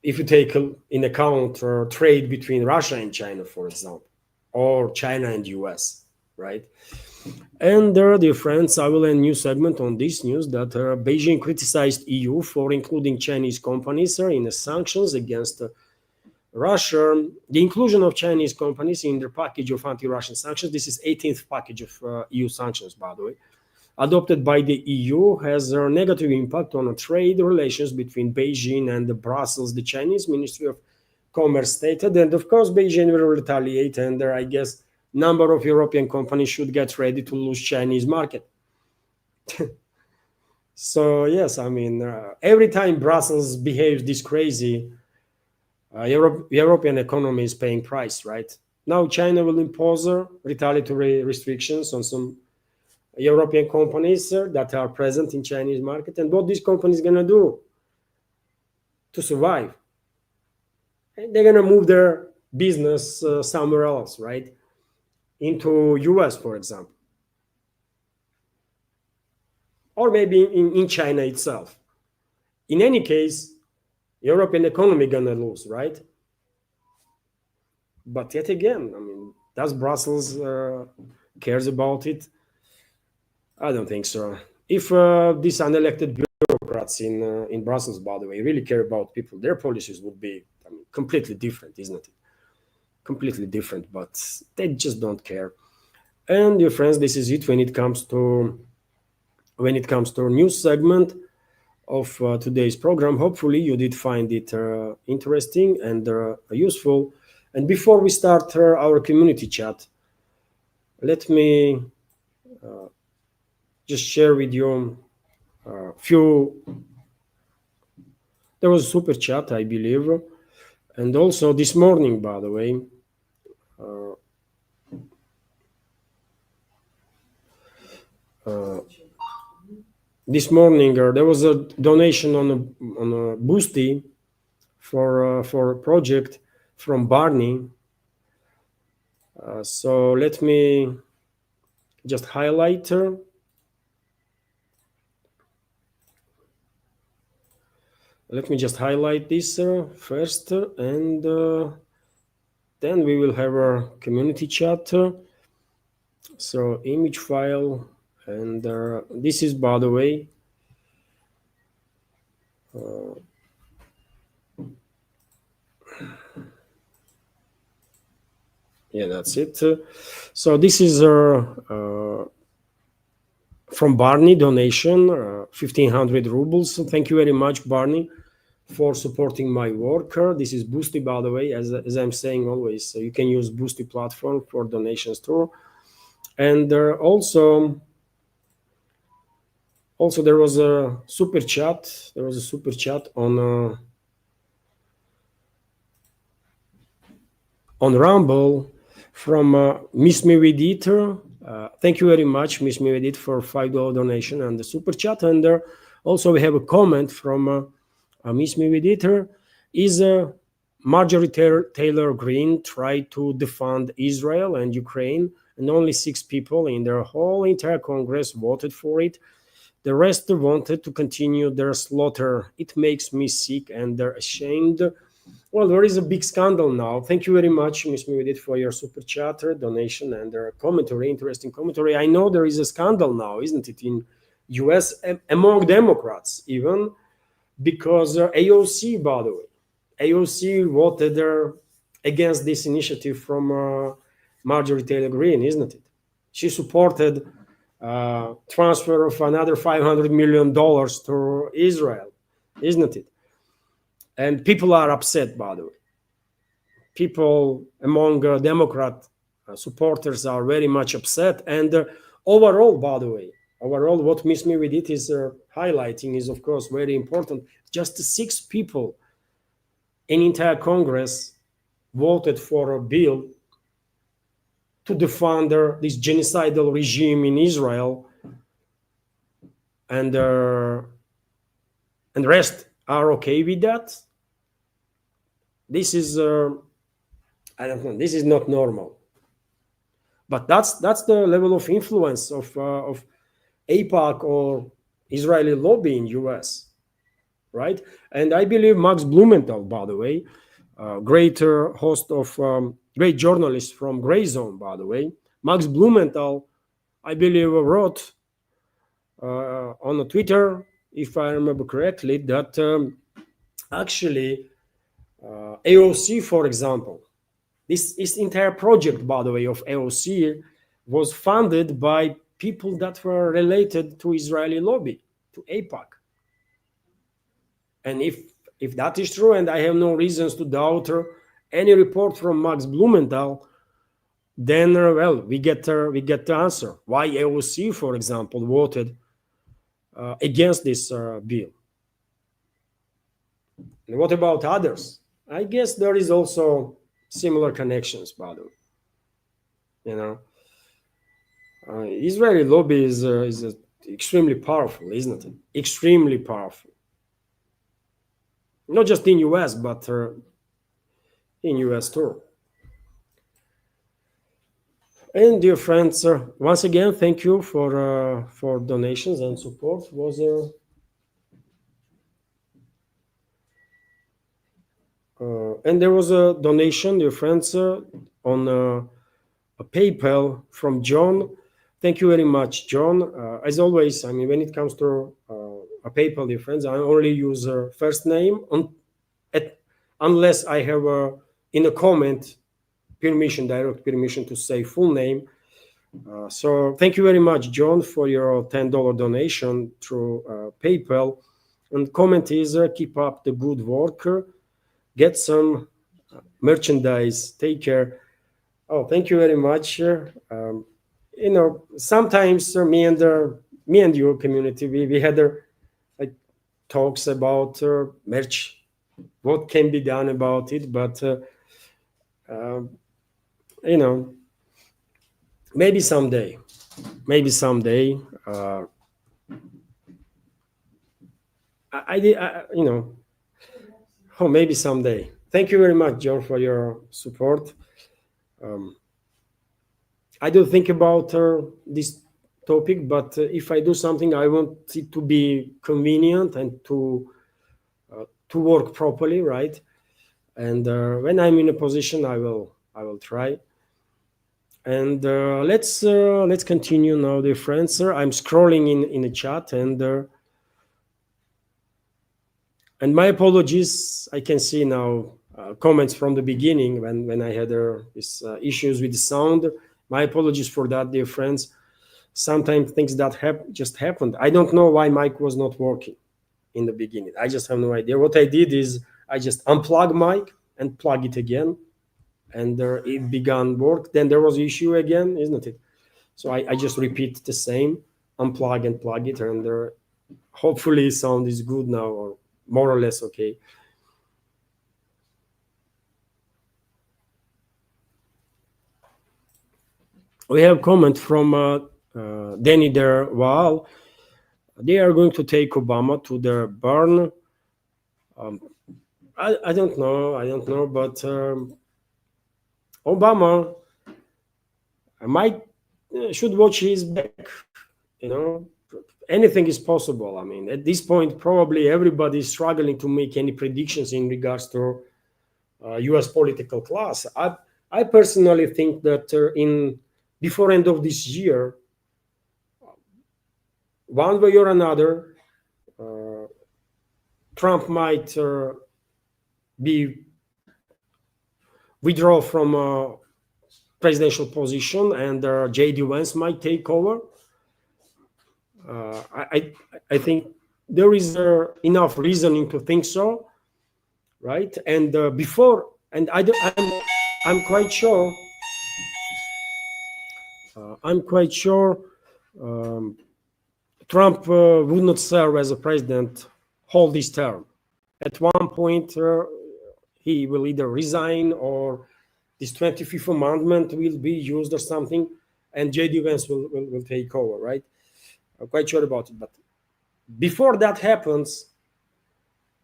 S1: If you take in account trade between Russia and China, for example, or China and US, right? And dear friends, I will end new segment on this news that Beijing criticized EU for including Chinese companies in the sanctions against Russia. The inclusion of Chinese companies in their package of anti-Russian sanctions, this is 18th package of EU sanctions, by the way, adopted by the EU, has a negative impact on trade relations between Beijing and Brussels, the Chinese Ministry of Commerce stated. And of course, Beijing will retaliate, and I guess number of European companies should get ready to lose Chinese market. So yes, every time Brussels behaves this crazy, European economy is paying price, right? Now China will impose retaliatory restrictions on some European companies that are present in Chinese market. And what these companies gonna do to survive? They're gonna move their business somewhere else, right? Into US, for example, or maybe in China itself. In any case, European economy gonna lose, right? But yet again, does Brussels cares about it? I don't think so. If these unelected bureaucrats in Brussels, by the way, really care about people, their policies would be completely different, isn't it? Completely different, but they just don't care. And dear friends, this is it when it comes to news segment of today's program. Hopefully you did find it interesting and useful. And before we start our community chat, let me just share with you there was a super chat, I believe, and also this morning, by the way, this morning there was a donation on a Boosty for a project from Barney. So let me just highlight. Let me just highlight this first, and then we will have a community chat. So image file, and this is, by the way, yeah, that's it. So this is from Barney donation, 1,500 rubles. So thank you very much, Barney, for supporting my work. This is Boosty, by the way, as I'm saying always. So you can use Boosty platform for donations too. And also there was a super chat. There was a super chat on Rumble from Miss Medvedev. Thank you very much, Miss Medvedev, for $5 donation and the super chat. And also we have a comment from Miss Medvedev. Is Marjorie Taylor Greene tried to defend Israel and Ukraine, and only 6 people in their whole entire Congress voted for it. The rest wanted to continue their slaughter. It makes me sick, and they're ashamed. Well, there is a big scandal now. Thank you very much, Ms. Medvedev, for your super chat donation and commentary, interesting commentary. I know there is a scandal now, isn't it, in US among Democrats even, because AOC, by the way, AOC voted against this initiative from Marjorie Taylor Greene, isn't it? She supported transfer of another $500 million to Israel, isn't it? And people are upset, by the way. People among Democrat supporters are very much upset. And overall, by the way, what Ms. Medvedev is highlighting is, of course, very important. Just 6 people in entire Congress voted for a bill to defend this genocidal regime in Israel, and the rest are okay with that. This is I don't know. This is not normal. But that's the level of influence of AIPAC or Israeli lobby in US, right? And I believe Max Blumenthal, by the way, great host of great journalist from Gray Zone, by the way, Max Blumenthal, I believe, wrote on Twitter, if I remember correctly, that actually AOC, for example, this entire project, by the way, of AOC was funded by people that were related to Israeli lobby, to AIPAC. And if that is true, and I have no reasons to doubt any report from Max Blumenthal, then well, we get the answer why AOC, for example, voted against this bill. And what about others? I guess there is also similar connections, by the way. You know, Israeli lobby is extremely powerful, isn't it? Extremely powerful. Not just in US, but in US too. And dear friends, once again, thank you for donations and support. And there was a donation, dear friends, on a PayPal from John. Thank you very much, John. As always, I mean, when it comes to a PayPal, dear friends, I only use first name unless I have in a comment direct permission to say full name. So thank you very much, John, for your $10 donation through PayPal. And comment is keep up the good work. Get some merchandise. Take care. Oh, thank you very much. You know, sometimes me and your community, we had talks about merge, what can be done about it, but you know, maybe someday, you know, oh, maybe someday. Thank you very much, John, for your support. I do think about this topic, but if I do something, I want it to be convenient and to work properly, right? And when I'm in a position, I will try. And let's continue now, dear friends. Sir, I'm scrolling in the chat, and my apologies. I can see now comments from the beginning when I had these issues with the sound. My apologies for that, dear friends. Sometimes things that just happened. I don't know why mic was not working in the beginning. I just have no idea. What I did is I just unplug mic and plug it again, and it began work. Then there was issue again, isn't it? So I just repeat the same, unplug and plug it, and hopefully sound is good now, or more or less okay. We have comment from Danny Der Waal. They are going to take Obama to their barn. I don't know, but Obama should watch his back. You know, anything is possible. I mean, at this point, probably everybody is struggling to make any predictions in regards to U.S. political class. I personally think that before end of this year, one way or another, Trump might be withdraw from presidential position, and J.D. Vance might take over. I think there is enough reasoning to think so, right? And I'm quite sure. Trump would not serve as a president whole this term. At one point, he will either resign, or this 25th Amendment will be used or something, and J.D. Vance will take over, right? I'm quite sure about it. But before that happens,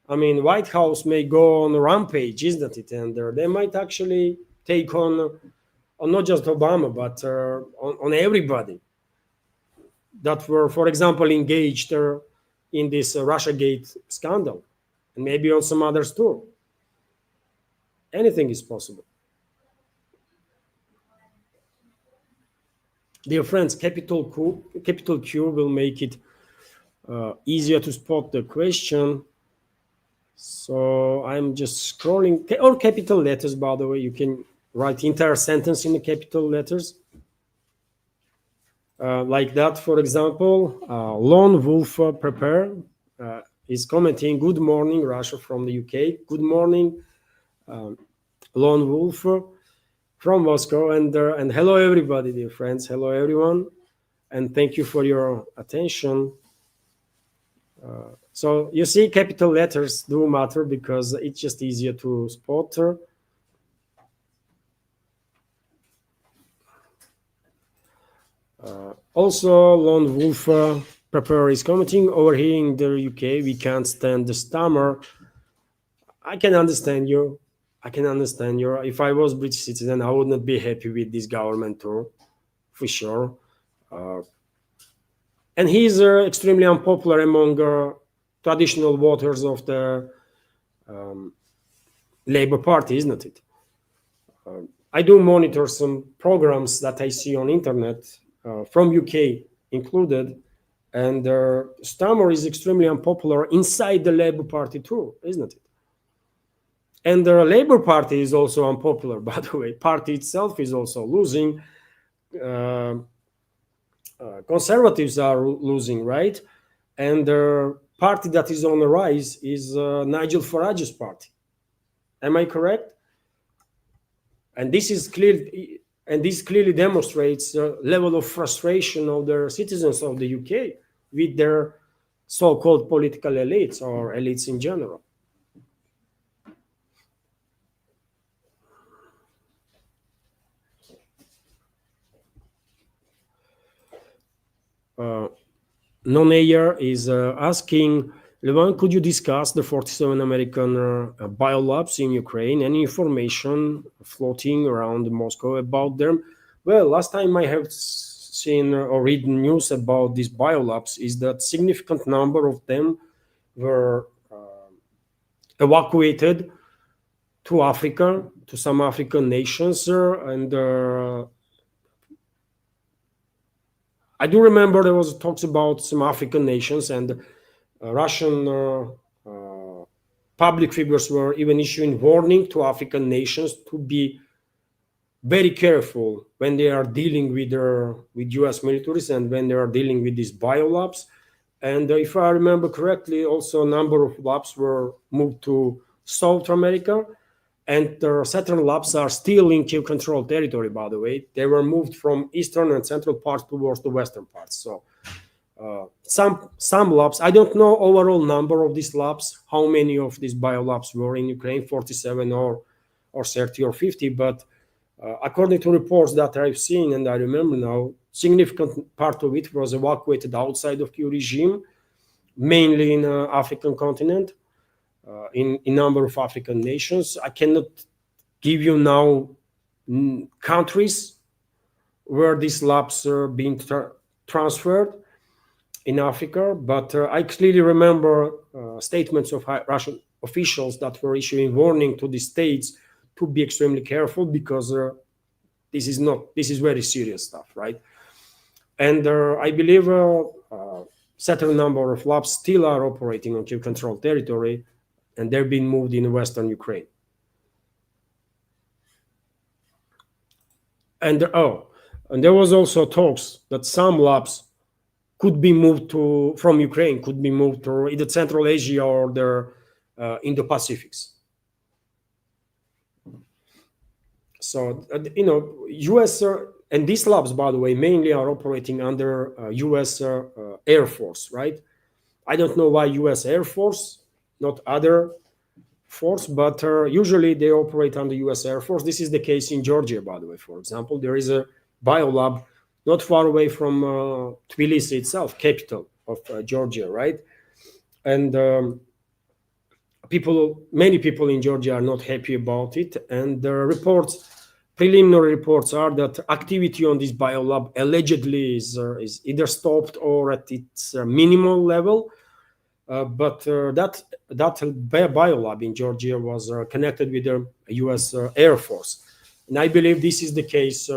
S1: I mean, White House may go on a rampage, isn't it? And they might actually take on not just Obama, but on everybody that were, for example, engaged in this RussiaGate scandal, and maybe on some others too. Anything is possible. Dear friends, capital Q will make it easier to spot the question. So I'm just scrolling, or capital letters, by the way. You can write entire sentence in the capital letters. Like that, for example, Lone Wolf Prepare is commenting, good morning, Russia from the UK. Good morning, Lone Wolf from Moscow, and hello everybody, dear friends. Hello everyone, and thank you for your attention. So you see, capital letters do matter because it's just easier to spot. Also, Lone Wolf Prepare is commenting, over here in the UK, we can't stand the stammer. I can understand you. If I was British citizen, I would not be happy with this government too, for sure. And he's extremely unpopular among traditional voters of the Labour Party, isn't it? I do monitor some programs that I see on internet, from UK included, and Starmer is extremely unpopular inside the Labour Party too, isn't it? And the Labour Party is also unpopular, by the way. Party itself is also losing. Conservatives are losing, right? And the party that is on the rise is Nigel Farage's party. Am I correct? And this is clearly, clearly demonstrates the level of frustration of the citizens of the UK with their so-called political elites or elites in general. Non-Ayer is asking, Levan, could you discuss the 47 American biolabs in Ukraine? Any information floating around Moscow about them? Well, last time I have seen or read news about these biolabs is that significant number of them were evacuated to Africa, to some African nations, and I do remember there was talks about some African nations, and Russian public figures were even issuing warning to African nations to be very careful when they are dealing with U.S. militaries and when they are dealing with these biolabs. And if I remember correctly, also a number of labs were moved to South America, and the Saturn labs are still in Kiev controlled territory, by the way. They were moved from eastern and central parts towards the western parts. So some labs, I don't know overall number of these labs, how many of these biolabs were in Ukraine, 47 or 30 or 50, but according to reports that I've seen and I remember now, significant part of it was evacuated outside of Kiev regime, mainly in African continent, in a number of African nations. I cannot give you now countries where these labs are being transferred in Africa, but I clearly remember statements of Russian officials that were issuing warning to the states to be extremely careful because this is very serious stuff, right? And I believe certain number of labs still are operating on Kiev controlled territory, and they're being moved in western Ukraine. And there was also talks that some labs could be moved from Ukraine, could be moved to either Central Asia or the Indo-Pacifics. So, U.S. And these labs, by the way, mainly are operating under U.S. Air Force, right? I don't know why U.S. Air Force, not other force, but usually they operate under U.S. Air Force. This is the case in Georgia, by the way. For example, there is a biolab not far away from Tbilisi itself, capital of Georgia, right? And many people in Georgia are not happy about it. And the preliminary reports are that activity on this biolab allegedly is either stopped or at its minimal level. But that biolab in Georgia was connected with the U.S. Air Force. And I believe this is the case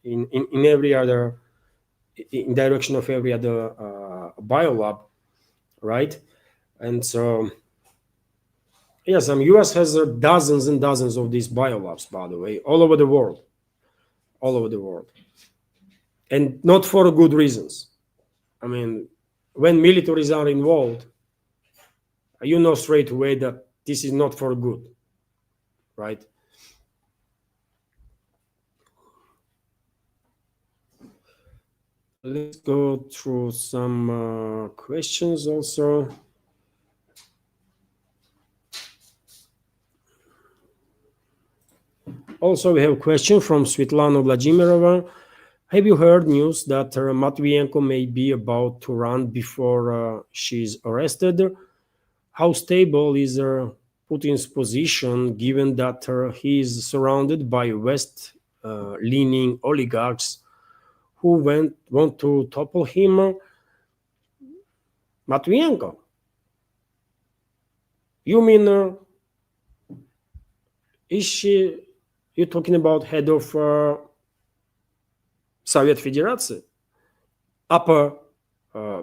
S1: in every other, in direction of every other biolab, right? And so, yes, U.S. has dozens and dozens of these biolabs, by the way, all over the world, and not for good reasons. I mean, when militaries are involved, you know straight away that this is not for good, right? Let's go through some questions also. Also, we have a question from Svetlana Vladimirova. Have you heard news that Matvienko may be about to run before she's arrested? How stable is Putin's position given that he is surrounded by West-leaning oligarchs who want to topple him? Matvienko? You mean, you're talking about head of Soviet Federation, upper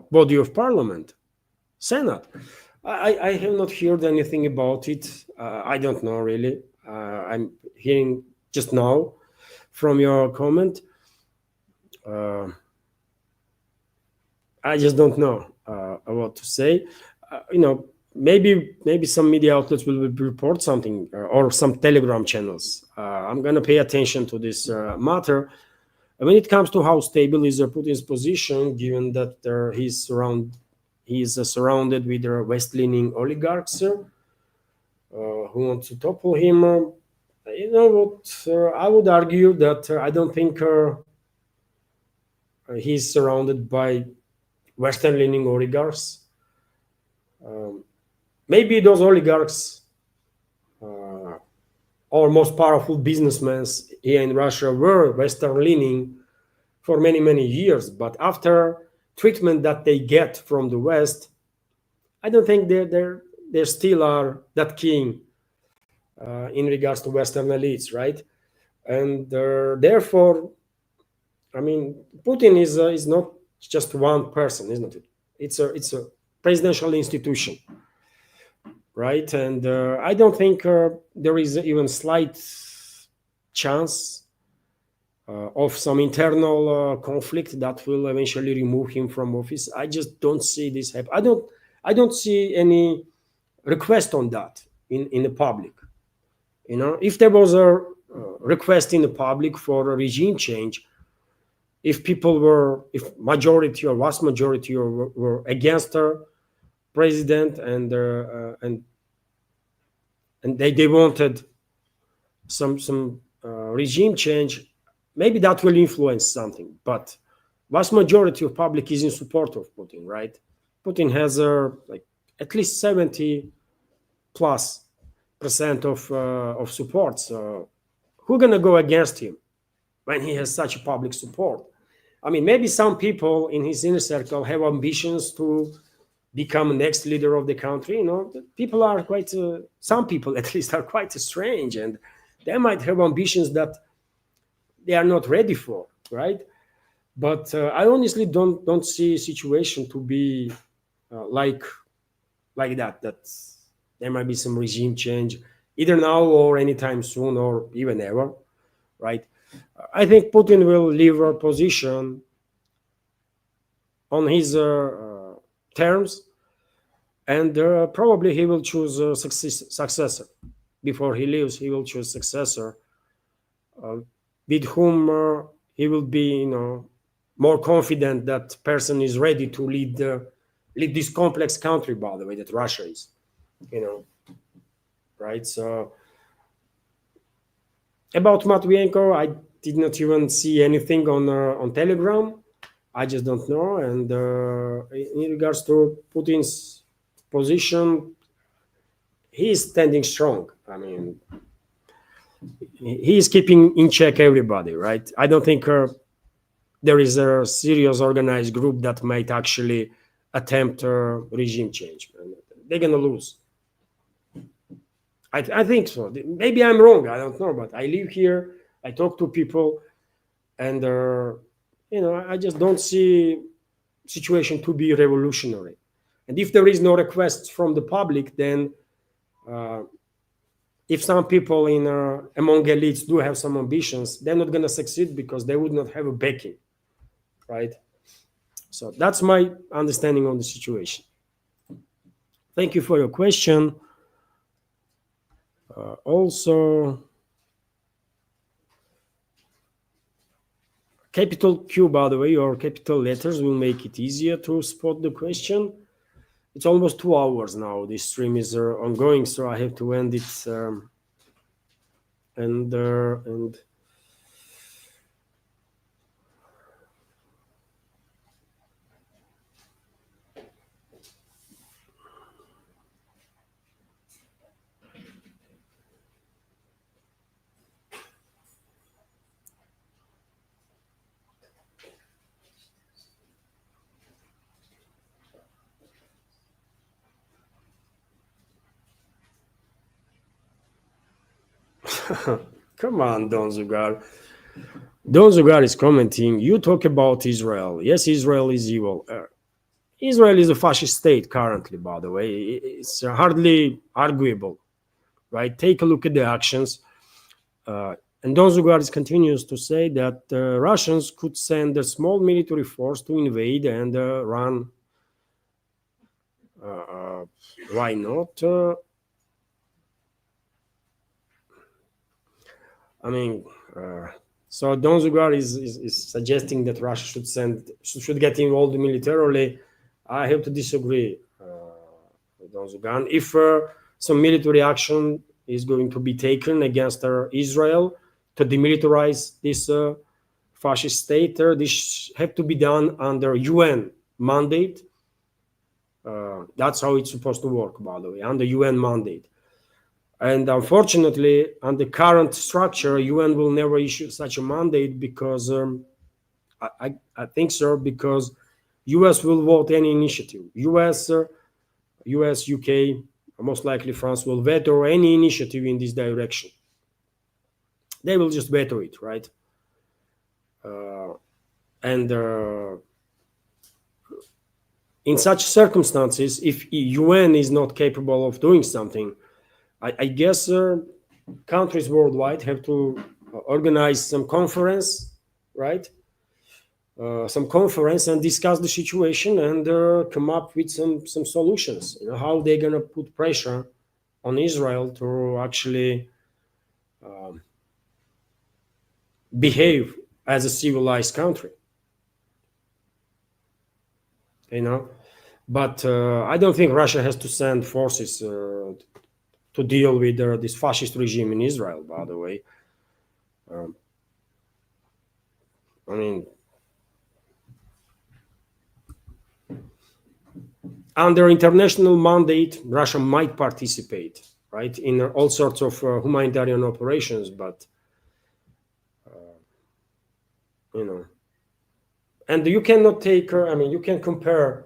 S1: body of parliament, Senate? I have not heard anything about it. I don't know really. I'm hearing just now from your comment. I just don't know what to say. Maybe some media outlets will report something or some Telegram channels. I'm going to pay attention to this matter. When it comes to how stable is Putin's position, given that he's surrounded he's surrounded with West-leaning oligarchs who want to topple him. You know what? I would argue that I don't think he's surrounded by Western-leaning oligarchs. Maybe those oligarchs or most powerful businessmen here in Russia were Western-leaning for many, many years. But after treatment that they get from the West, I don't think they still are that keen in regards to Western elites, right? And therefore, I mean, Putin is not just one person, isn't it? It's a presidential institution, right? And I don't think there is even slight chance of some internal conflict that will eventually remove him from office. I just don't see this happen. I don't see any request on that in the public. You know, if there was a request in the public for a regime change, if majority or vast majority were against her president and they wanted some regime change, maybe that will influence something. But vast majority of public is in support of Putin, right? Putin has like at least 70+ percent of support. So who's gonna go against him when he has such a public support? I mean, maybe some people in his inner circle have ambitions to become next leader of the country. You know, people are quite, some people at least are quite strange, and they might have ambitions that they are not ready for, right? But I honestly don't see a situation to be like that. That there might be some regime change either now or anytime soon or even ever, right? I think Putin will leave a position on his terms, and probably he will choose a successor. Before he leaves, he will choose successor with whom he will be, you know, more confident that person is ready to lead this complex country, by the way, that Russia is, you know, right? So about Matvienko, I did not even see anything on Telegram. I just don't know. And in regards to Putin's position, he is standing strong. I mean, he is keeping in check everybody, right? I don't think there is a serious organized group that might actually attempt regime change. They're gonna lose. I think so. Maybe I'm wrong. I don't know, but I live here. I talk to people, and you know, I just don't see situation to be revolutionary. And if there is no request from the public, then if some people in among elites do have some ambitions, they're not going to succeed because they would not have a backing, right? So that's my understanding on the situation. Thank you for your question. Also, capital Q, by the way, or capital letters will make it easier to spot the question. It's almost 2 hours now. This stream is ongoing, so I have to end it. And come on, Don Zugar. Don Zugar is commenting, you talk about Israel. Yes, Israel is evil. Israel is a fascist state currently, by the way. It's hardly arguable, right? Take a look at the actions. And Don Zugar continues to say that Russians could send a small military force to invade and run. Why not? I mean, so Don Zugar is suggesting that Russia should get involved militarily I have to disagree with Zugan. If some military action is going to be taken against Israel to demilitarize this fascist state, this have to be done under UN mandate. That's how it's supposed to work, by the way, under UN mandate. And unfortunately, on the current structure, UN will never issue such a mandate because I think, sir, because US will vote any initiative. US, UK, most likely France will veto any initiative in this direction. They will just veto it, right? And in such circumstances, if UN is not capable of doing something, I guess countries worldwide have to organize some conference, right? Some conference and discuss the situation and come up with some solutions. You know, how they're gonna put pressure on Israel to actually behave as a civilized country. You know, but I don't think Russia has to send forces to deal with this fascist regime in Israel, by the way. I mean, under international mandate, Russia might participate, right, in all sorts of humanitarian operations, but, you know, and you cannot take, I mean, you can compare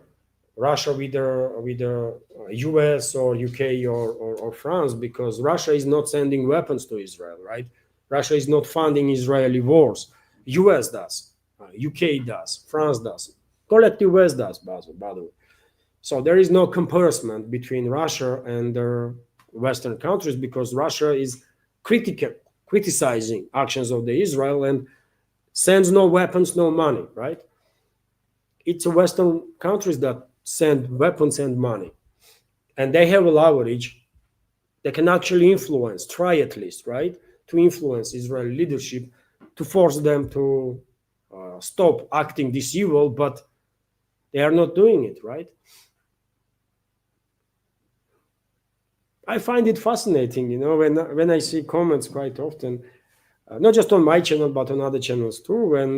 S1: Russia with the US or UK or France, because Russia is not sending weapons to Israel, right? Russia is not funding Israeli wars. US does, UK does, France does, collective West does, by the way. So there is no comparison between Russia and Western countries, because Russia is criticizing actions of the Israel and sends no weapons, no money, right? It's Western countries that send weapons and money, and they have a leverage. They can actually influence, try at least, right, to influence Israeli leadership, to force them to stop acting this evil, but they are not doing it, right? I find it fascinating, you know, when I see comments quite often, not just on my channel, but on other channels too, when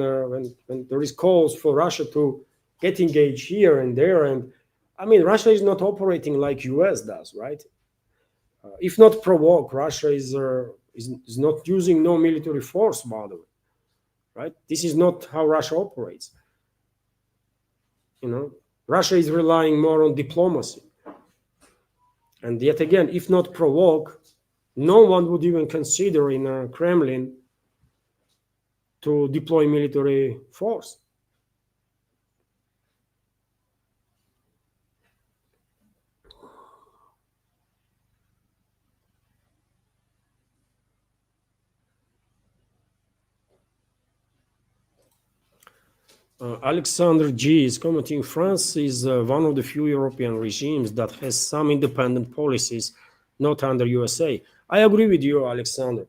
S1: there is calls for Russia to get engaged here and there. And I mean, Russia is not operating like US does, right? If not provoke, Russia is not using no military force, by the way, right? This is not how Russia operates. You know, Russia is relying more on diplomacy. And yet again, if not provoke, no one would even consider in a Kremlin to deploy military force. Alexander G is commenting, France is one of the few European regimes that has some independent policies, not under USA. I agree with you, Alexander.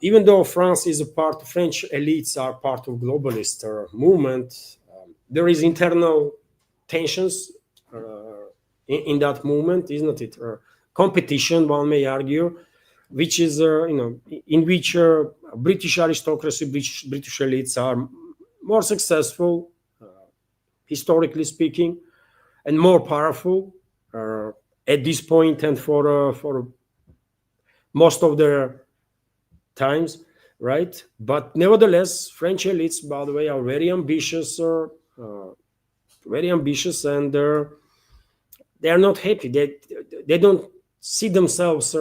S1: Even though France is a part, French elites are part of globalist movement, there is internal tensions in that movement, isn't it? Competition, one may argue, which is, you know, in which British aristocracy, British elites are more successful, historically speaking, and more powerful at this point and for most of their times, right? But nevertheless, French elites, by the way, are very ambitious, and they are not happy. They don't see themselves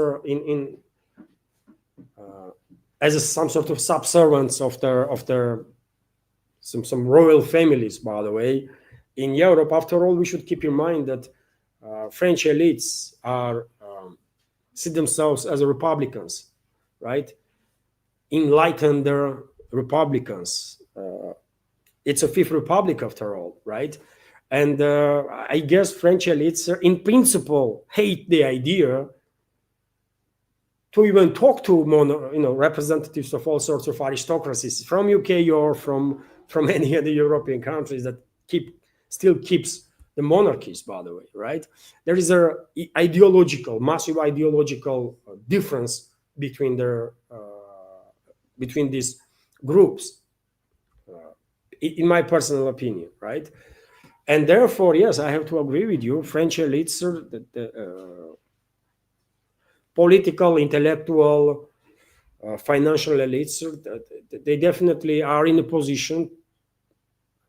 S1: as some sort of subservients of their some royal families, by the way. In Europe, after all, we should keep in mind that French elites see themselves as Republicans, right? Enlightened Republicans. It's a Fifth Republic after all, right? And I guess French elites, in principle, hate the idea to even talk to representatives of all sorts of aristocracies from UK or from any of the European countries that still keeps the monarchies, by the way, right? There is massive ideological difference between between these groups, in my personal opinion, right? And therefore, yes, I have to agree with you. French elites, the political, intellectual, financial elites, they definitely are in a position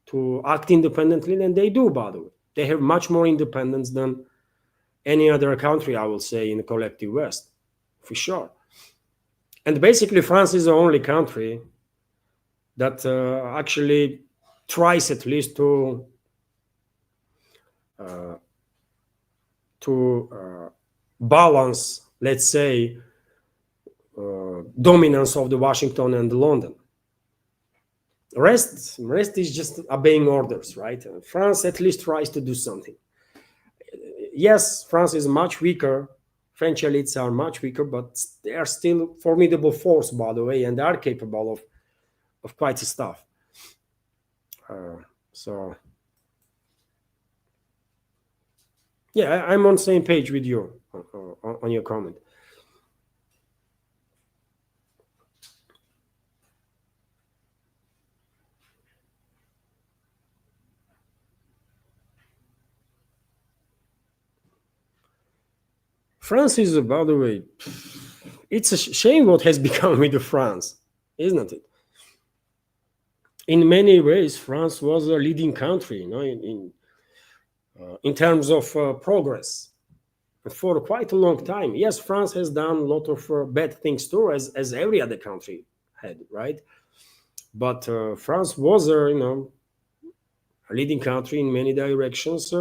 S1: to act independently, and they do, by the way. They have much more independence than any other country, I will say, in the collective West, for sure. And basically, France is the only country that actually tries at least to balance, let's say, dominance of the Washington and London. Rest is just obeying orders, right? France at least tries to do something. Yes, France is much weaker. French elites are much weaker, but they are still formidable force, by the way, and they are capable of quite stuff. So, yeah, I'm on the same page with you on your comment. France is, by the way, it's a shame what has become with France, isn't it? In many ways, France was a leading country, in terms of progress for quite a long time. Yes, France has done a lot of bad things too, as every other country had, right? But France was a leading country in many directions.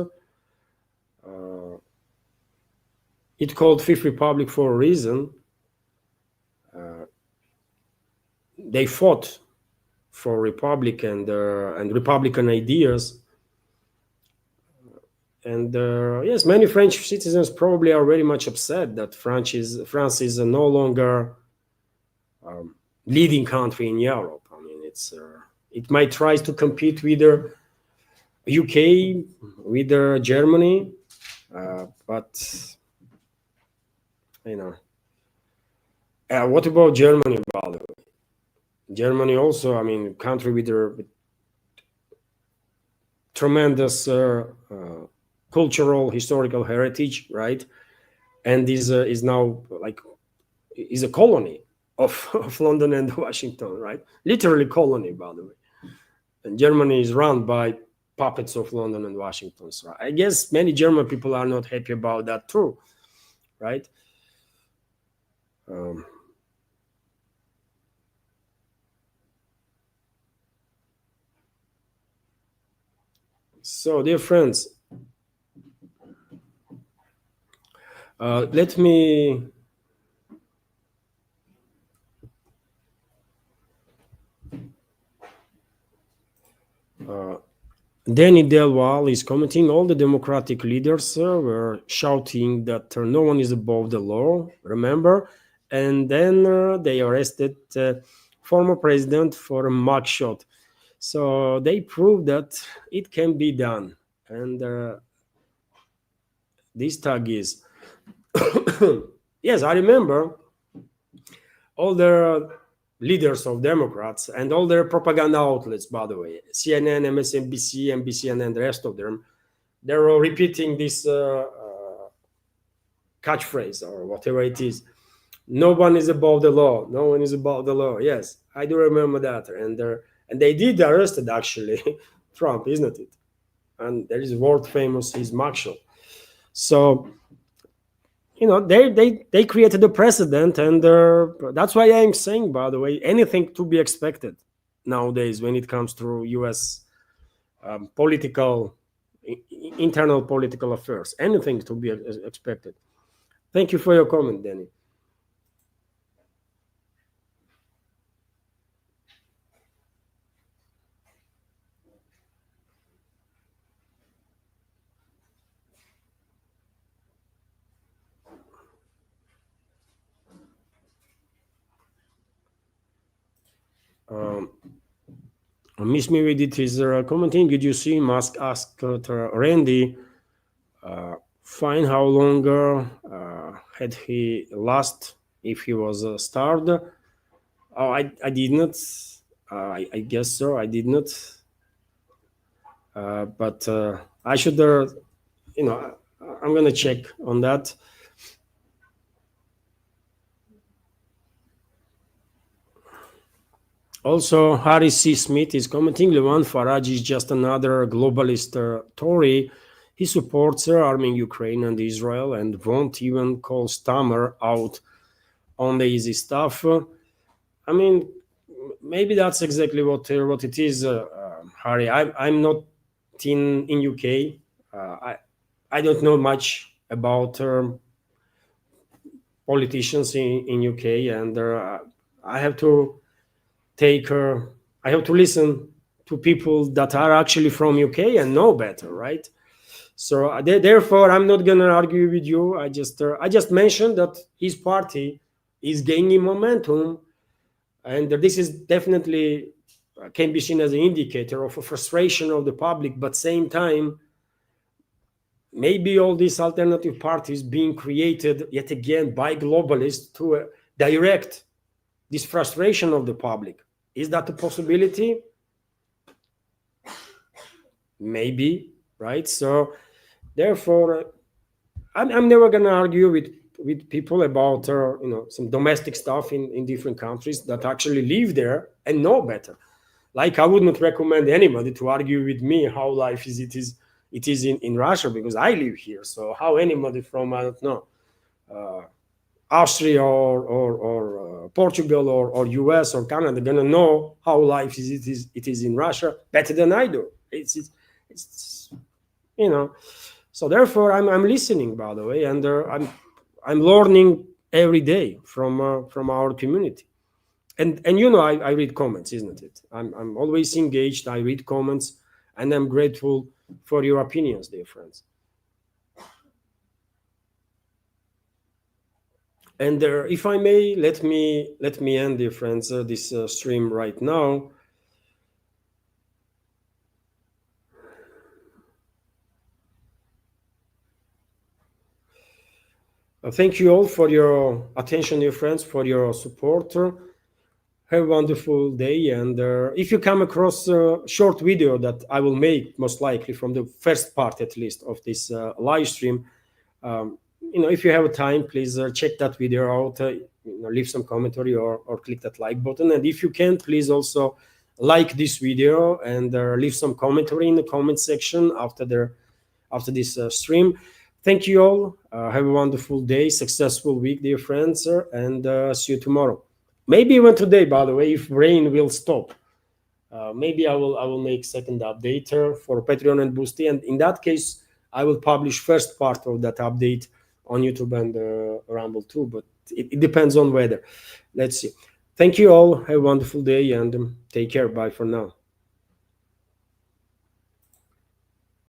S1: It called Fifth Republic for a reason. They fought for republic and republican ideas. And yes, many French citizens probably are very much upset that France is no longer leading country in Europe. I mean, it might try to compete with the UK, with Germany, but what about Germany, by the way? Germany also, I mean, country with tremendous cultural, historical heritage, right? And is now is a colony of London and Washington, right? Literally colony, by the way. And Germany is run by puppets of London and Washington. So I guess many German people are not happy about that too, right? So, dear friends, let me Danny Delval is commenting. All the Democratic leaders were shouting that no one is above the law, remember? And then they arrested former president for a mugshot. So they proved that it can be done. And this tag is, yes, I remember all the leaders of Democrats and all their propaganda outlets, by the way, CNN, MSNBC, NBC, and the rest of them, they're all repeating this catchphrase or whatever it is. No one is above the law. No one is above the law. Yes, I do remember that. And they did arrested, actually, Trump, isn't it? And there is world famous his mugshot. So, they created a precedent, and that's why I'm saying, by the way, anything to be expected nowadays when it comes to U.S. Internal political affairs. Anything to be expected. Thank you for your comment, Danny. Miss Me with it is commenting. Did you see Musk asked Randy, fine, how longer had he last if he was starved? Oh, I did not. I guess so. I did not. But I should, you know, I'm gonna check on that. Also, Harry C. Smith is commenting, Levant Farage is just another globalist Tory. He supports arming Ukraine and Israel and won't even call Stammer out on the easy stuff. I mean, maybe that's exactly what it is, Harry. I'm not in UK. I don't know much about politicians in UK, and I have to I have to listen to people that are actually from UK and know better, right? So therefore, I'm not gonna argue with you. I just mentioned that his party is gaining momentum, and this is definitely can be seen as an indicator of a frustration of the public. But same time, maybe all these alternative parties being created yet again by globalists to direct this frustration of the public. Is that a possibility? Maybe, right? So therefore, I'm never going to argue with people about some domestic stuff in different countries that actually live there and know better. Like I would not recommend anybody to argue with me how life is in Russia, because I live here. So how anybody from, I don't know, Austria or Portugal or US or Canada gonna know how life it is in Russia better than I do. It's So therefore, I'm listening, by the way, and I'm learning every day from our community. And I read comments, isn't it? I'm always engaged. I read comments, and I'm grateful for your opinions, dear friends. And if I may, let me end, dear friends, this stream right now. Thank you all for your attention, dear friends, for your support. Have a wonderful day. And if you come across a short video that I will make, most likely from the first part at least of this live stream, if you have time, please check that video out, leave some commentary or click that like button. And if you can, please also like this video and leave some commentary in the comment section after this stream. Thank you all. Have a wonderful day, successful week, dear friends, and see you tomorrow. Maybe even today, by the way, if rain will stop. Maybe I will make second update for Patreon and Boosty, and in that case, I will publish first part of that update on YouTube and Rumble too, but it depends on weather. Let's see. Thank you all. Have a wonderful day and take care. Bye for now.